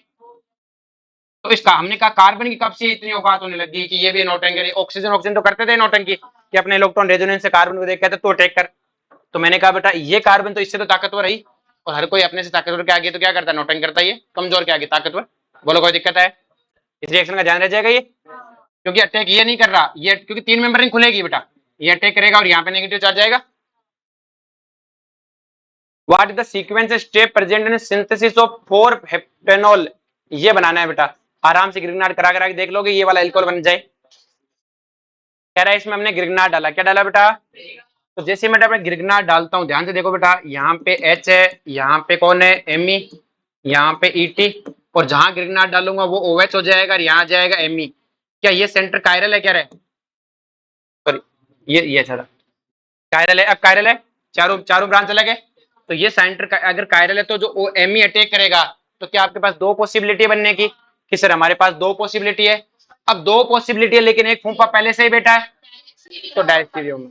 तो इसका हमने कहा कार्बन की कब से इतनी औकात होने लगी कि ये भी नौटंकी करे। ऑक्सीजन ऑक्सीजन तो करते थे नौटंकी कि अपने इलेक्ट्रॉन रेजोनेंस से कार्बन को देख कहते तो अटैक कर। तो मैंने कहा बेटा ये कार्बन तो इससे तो ताकतवर है, और हर कोई अपने से ताकतवर के आगे तो क्या करता है? नौटंकी करता है। ये कमजोर के आगे ताकतवर। बोलो कोई दिक्कत है? इस रिएक्शन का ध्यान रह जाएगा ये, क्योंकि अटैक ये नहीं कर रहा, ये क्योंकि 3 मेंबर रिंग खुलेगी बेटा, ये अटैक करेगा और यहाँ पे नेगेटिव चार्ज आएगा। What is the sequence step present in synthesis of 4 heptanol? ये बनाना है बेटा, आराम से ग्रिग्नार्ड करा करा के देख लोगे ये वाला एल्कोहल बन जाए। कह रहा है इसमें हमने ग्रिग्नार्ड डाला। क्या डाला बेटा? तो जैसे मैं अपने ग्रिग्नार्ड डालता हूँ, ध्यान से देखो बेटा, यहाँ पे H है, यहाँ पे कौन है? Me, यहाँ पे Et, और जहां ग्रिग्नार्ड डालूंगा वो OH हो जाएगा और यहाँ जाएगा Me। क्या ये सेंटर कायरल है? क्या रहे? सॉरी, ये अच्छा था, कायरल है। अब कायरल है, चारों चारों ब्रांच अलग है। तो ये सेंटर अगर कायरल है तो जो Me अटैक करेगा, तो क्या आपके पास 2 पॉसिबिलिटी बनने की? कि सर हमारे पास 2 पॉसिबिलिटी है। अब 2 पॉसिबिलिटी है, लेकिन एक फूंपा पहले से ही बैठा है, तो डायस्टीरियो में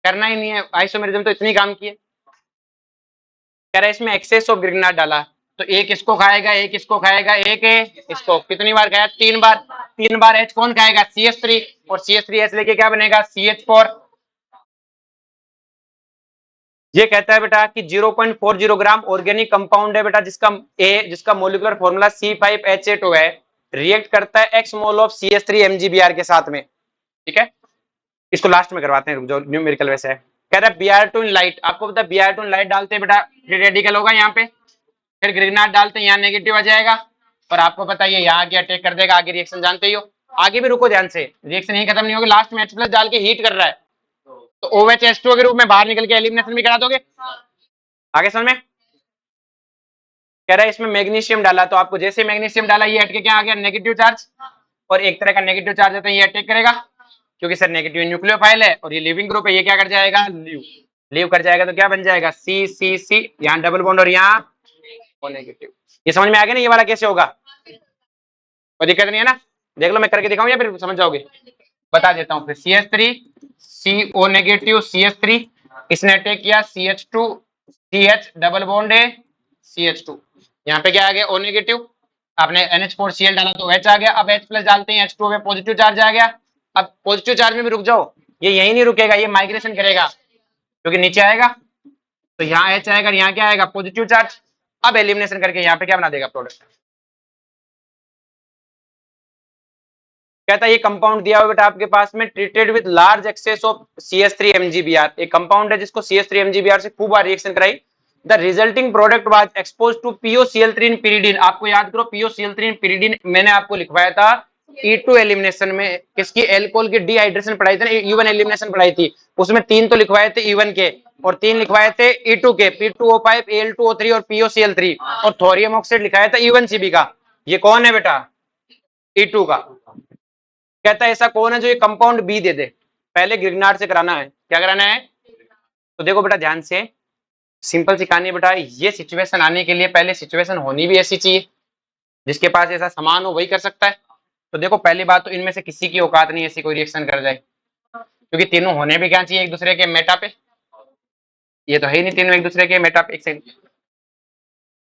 करना ही नहीं है। आइसोमेरिज्म तो इतनी काम की है। कह रहा है इसमें एक्सेस ऑफ ग्रिग्नार्ड डाला, तो एक इसको खाएगा, एक इसको खाएगा, एक इसको। कितनी बार खाया? 3 बार। 3 बार H कौन खाएगा? CH3, और CH3H लेके क्या बनेगा? CH4। ये कहता है बेटा कि 0.40 ग्राम ऑर्गेनिक कंपाउंड है बेटा, जिसका मोलिकुलर फॉर्मूला C5H8O है, रिएक्ट करता है X mole of CH3 MgBr के साथ में। ठीक है, इसको लास्ट में करवाते हैं जो न्यूमेरिकल वैसे है। कह रहा है Br2 इन लाइट, आपको पता है Br2 इन लाइट डालते हैं बेटा, फ्री रेडिकल होगा यहाँ पे, फिर ग्रिग्नार्ड डालते हैं, यहाँ नेगेटिव आ जाएगा, और आपको पता है ये यहाँ आगे अटैक कर देगा। आगे रिएक्शन जानते ही हो, आगे भी रुको ध्यान से, रिएक्शन यही खत्म नहीं होगी, लास्ट में H+ डाल के हीट कर रहा है, तो OHS2 के रूप में बाहर निकल के एलिमिनेशन भी करा दोगे। आगे समझ में? कह रहा है इसमें मैग्नीशियम डाला, तो आपको जैसे मैग्नीशियम डाला ये हटके क्या आ गया? नेगेटिव चार्ज, और एक तरह का नेगेटिव चार्ज है तो ये अटैक करेगा, क्योंकि सर नेगेटिव न्यूक्लियोफाइल है और ये लिविंग ग्रुप है, ये क्या कर जाएगा? लीव कर जाएगा। तो क्या बन जाएगा? C यहाँ डबल बॉन्ड और यहाँ नेगेटिव। ये समझ में आ गया ना ये वाला कैसे होगा? कोई दिक्कत नहीं है ना? देख लो मैं करके दिखाऊं या फिर समझ जाओगे? बता देता हूँ फिर। CH3 CO नेगेटिव CH3, इसने अटैक किया CH2 CH डबल बॉन्ड है CH2, यहाँ पे क्या आ गया? O negative. आपने NH4Cl डाला तो H आ गया। अब H+ डालते हैं, H2 में पॉजिटिव चार्ज आ गया। अब पॉजिटिव चार्ज में भी रुक जाओ, ये यही नहीं रुकेगा, ये माइग्रेशन करेगा, क्योंकि नीचे आएगा, तो यहाँ H आएगा, यहाँ क्या आएगा? Positive charge. अब एलिमिनेशन करके यहाँ पे क्या बना देगा? प्रोडक्ट। कहता है ये कंपाउंड दिया हुआ बेटा आपके पास में, treated with large excess of CH3 MgBr, एक कंपाउंड है जिसको CH3 MgBr से खूब बार रिएक्शन कराई। The resulting product was expose to POCl3 in pyridine। आपको याद करो POCl3 इन pyridine, मैंने आपको लिखवाया था E2 एलिमिनेशन में, किसकी? एल्कोहल की डिहाइड्रेशन पढ़ाई थी ना, E1 एलिमिनेशन पढ़ाई थी, उसमें 3 तो लिखवाए थे E1 के, और 3 लिखवाए थे E2 के, P2O5 Al2O3 और POCl3, और थोरियम ऑक्साइड लिखाया था E1Cb का। ये कौन है बेटा? E2 का। कहता है ऐसा कौन है जो ये कंपाउंड बी दे दे? पहले ग्रिग्नार्ड से कराना है। क्या कराना है? तो देखो बेटा ध्यान से, सिंपल सी कहानी बेटा, ये सिचुएशन आने के लिए पहले सिचुएशन होनी भी ऐसी चाहिए जिसके पास ऐसा सामान हो वही कर सकता है। तो देखो पहली बात तो इनमें से किसी की औकात नहीं ऐसी कोई रिएक्शन कर जाए, क्योंकि तीनों होने भी क्या चाहिए एक दूसरे के मेटा पे। ये तो है ही नहीं तीनों एक दूसरे के मेटा पे।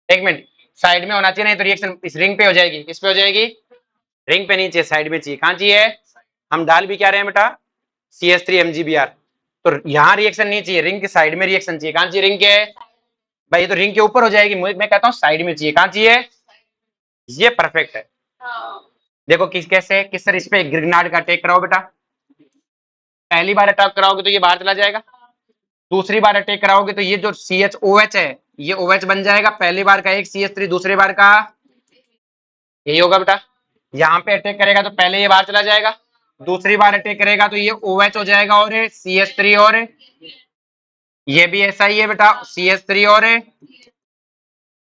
एक मिनट, साइड में होना चाहिए, नहीं तो रिएक्शन इस रिंग पे हो जाएगी। किस पे हो जाएगी? रिंग पे नहीं चाहिए, साइड में चाहिए। कहाँ चाहिए? हम डाल भी क्या रहे हैं बेटा? CH3 MgBr। तो यहाँ रिएक्शन नहीं चाहिए, रिंग के साइड में रिएक्शन चाहिए। कहाँ चाहिए? रिंग के भाई, ये तो रिंग के ऊपर हो जाएगी, मैं कहता हूँ साइड में चाहिए। कहाँ चाहिए? ये परफेक्ट है। देखो कैसे किस तरह इस पे ग्रिग्नार्ड का अटैक कराओ बेटा। पहली बार अटैक कराओगे तो ये बाहर चला जाएगा, दूसरी बार अटैक कराओगे तो ये जो CHOH है ये OH बन जाएगा। पहली बार का एक CH3, दूसरी बार का यही होगा बेटा। यहाँ पे अटैक करेगा तो पहले ये बाहर चला जाएगा, दूसरी बार अटैक करेगा तो ये OH हो जाएगा और CH3 और ये भी ऐसा ही है बेटा, CH3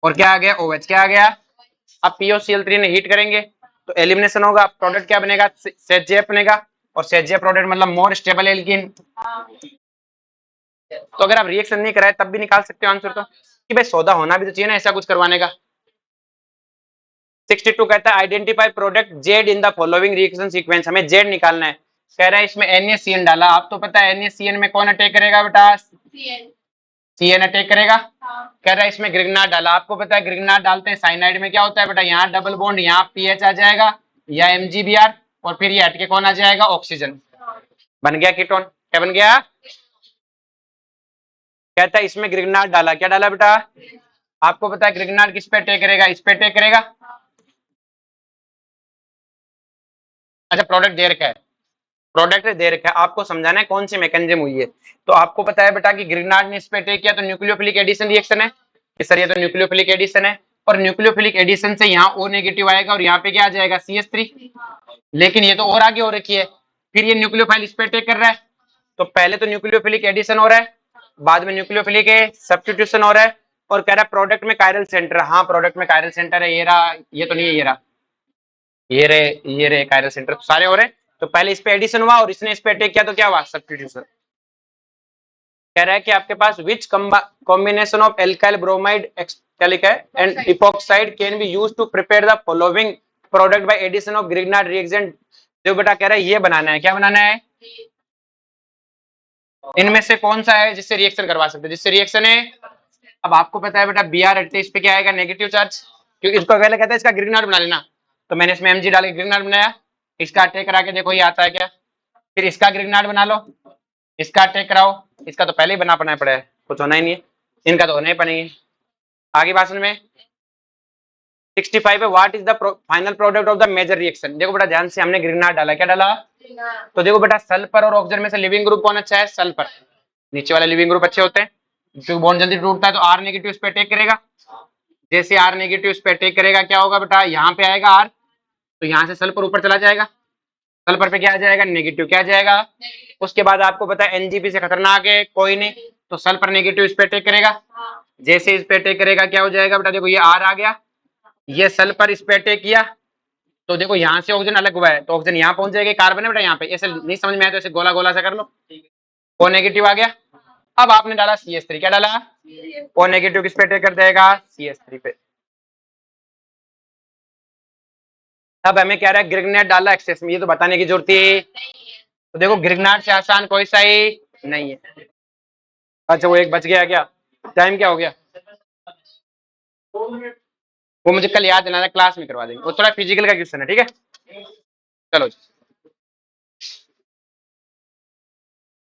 और क्या आ गया? OH। क्या आ गया? अब POCl3 ने हीट करेंगे तो एलिमिनेशन होगा, प्रोडक्ट क्या बनेगा? ZJ बनेगा। और ZJ प्रोडक्ट मतलब मोर स्टेबल एल्कीन। तो अगर आप रिएक्शन नहीं कराए तब भी निकाल सकते हो आंसर तो, कि भाई सौदा होना भी तो चाहिए ना ऐसा कुछ करवाने का। 62 कहता है identify product Z in the following reaction sequence. हमें जेड निकालना है। कह रहा है इसमें NaCN डाला, आप तो पता है NaCN में कौन अटैक करेगा बेटा? CN अटैक करेगा। कह रहा है इसमें ग्रिग्नार्ड डाला, आपको पता है ग्रिग्नार्ड डालते हैं साइनाइड में क्या होता है बेटा? यहाँ डबल बॉन्ड, यहाँ PH आ जाएगा या MgBr, और फिर ये हटके कौन आ जाएगा? ऑक्सीजन। बन गया कीटोन। क्या बन गया? कहता है इसमें ग्रिग्नार्ड डाला, क्या डाला बेटा? आपको पता है ग्रिग्नार्ड किस पे अटैक करेगा? इस पे अटैक करेगा। अच्छा प्रोडक्ट दे रखा है, प्रोडक्ट दे रखा है, आपको समझाना है कौन सी मैकेनिज्म हुई है। तो आपको पता है बेटा कि ग्रिग्नार्ड ने इस पे अटैक किया तो न्यूक्लियोफिलिक एडिशन रिएक्शन है। इस तरह ये तो न्यूक्लियोफिलिक एडिशन है, और न्यूक्लियोफिलिक एडिशन से यहाँ O नेगेटिव आएगा और यहाँ पे क्या आ जाएगा? CH3। लेकिन ये तो और आगे हो रखी है, फिर ये न्यूक्लियोफाइल इस पे अटैक कर रहा है। तो पहले तो न्यूक्लियोफिलिक एडिशन हो रहा है, बाद में न्यूक्लियोफिलिक सब्स्टिट्यूशन हो रहा है, और कह रहा है प्रोडक्ट में कायरल सेंटर। हाँ प्रोडक्ट में कायरल सेंटर है, ये रहा, ये तो नहीं है, ये रहा, ये रे कायरल सेंटर, तो सारे हो रहे। तो पहले इस पे एडिशन हुआ और इसने इस पे अटैक किया तो क्या हुआ? सब्स्टिट्यूशन। कह रहा है कि आपके पास which combination of alkyl bromide क्या लिखा है and epoxide can be used to prepare the following product by addition of Grignard reagent. जो बेटा कह रहा है ये बनाना है, क्या बनाना है? इनमें से कौन सा है जिससे रिएक्शन करवा सकते हैं? जिससे रिएक्शन है, अब आपको पता है बेटा Br हटते इस पे क्या आएगा? नेगेटिव चार्ज, क्योंकि इसको पहले कहता है इसका ग्रिग्नार्ड बना लेना, तो मैंने इसमें Mg डाल के ग्रिग्नार्ड बनाया। इसका अटैक करा के देखो ये आता है क्या? फिर इसका ग्रिग्नार्ड बना लो, इसका अटैक कराओ। इसका तो पहले ही बनाना पड़ा है, कुछ होना ही नहीं है, इनका तो होना ही पड़ेगी। आगे भाषण में 65 है what is the final product of the major reaction. देखो बेटा ध्यान से, हमने ग्रिग्नार्ड डाला, क्या डाला? तो देखो बेटा सल्फर और ऑक्सीजन में से लिविंग ग्रुप कौन अच्छा है? सल्फर। नीचे वाले लिविंग ग्रुप अच्छे होते हैं, जो बॉन्ड जल्दी टूटता है तो R नेगेटिव इस पे अटैक करेगा। जैसे R नेगेटिव इस पे अटैक करेगा क्या होगा बेटा? यहाँ पे आएगा R, तो यहाँ से सल्फर ऊपर चला जाएगा, सल्फर पे क्या आ जाएगा? नेगेटिव। क्या आ जाएगा? उसके बाद आपको पता है NGP से खतरनाक है कोई नहीं, तो सल्फर नेगेटिव इस पे अटैक करेगा। जैसे इस पे अटैक करेगा क्या हो जाएगा बेटा? देखो ये R आ गया, ये सल्फर इस पे अटैक किया, तो देखो यहाँ से ऑक्सीजन अलग हुआ है तो ऑक्सीजन यहाँ पहुंच जाएगा, कार्बन है बेटा यहाँ पे। ऐसे नहीं समझ में आया तो ऐसे गोला गोला सा कर लो। O नेगेटिव आ गया। अब आपने डाला CH3, क्या डाला? O नेगेटिव किस पे अटैक कर देगा? CH3 पे। अब हमें क्या रहा है? ग्रिग्नार्ड डाला एक्सेस में, ये तो बताने की जरूरत थी। तो देखो ग्रिग्नार्ड से आसान कोई सा ही नहीं है। अच्छा वो एक बच गया क्या? टाइम क्या हो गया? वो मुझे कल याद दिलाना, क्लास में करवा देंगे, वो थोड़ा फिजिकल का क्वेश्चन है, ठीक है? चलो जी।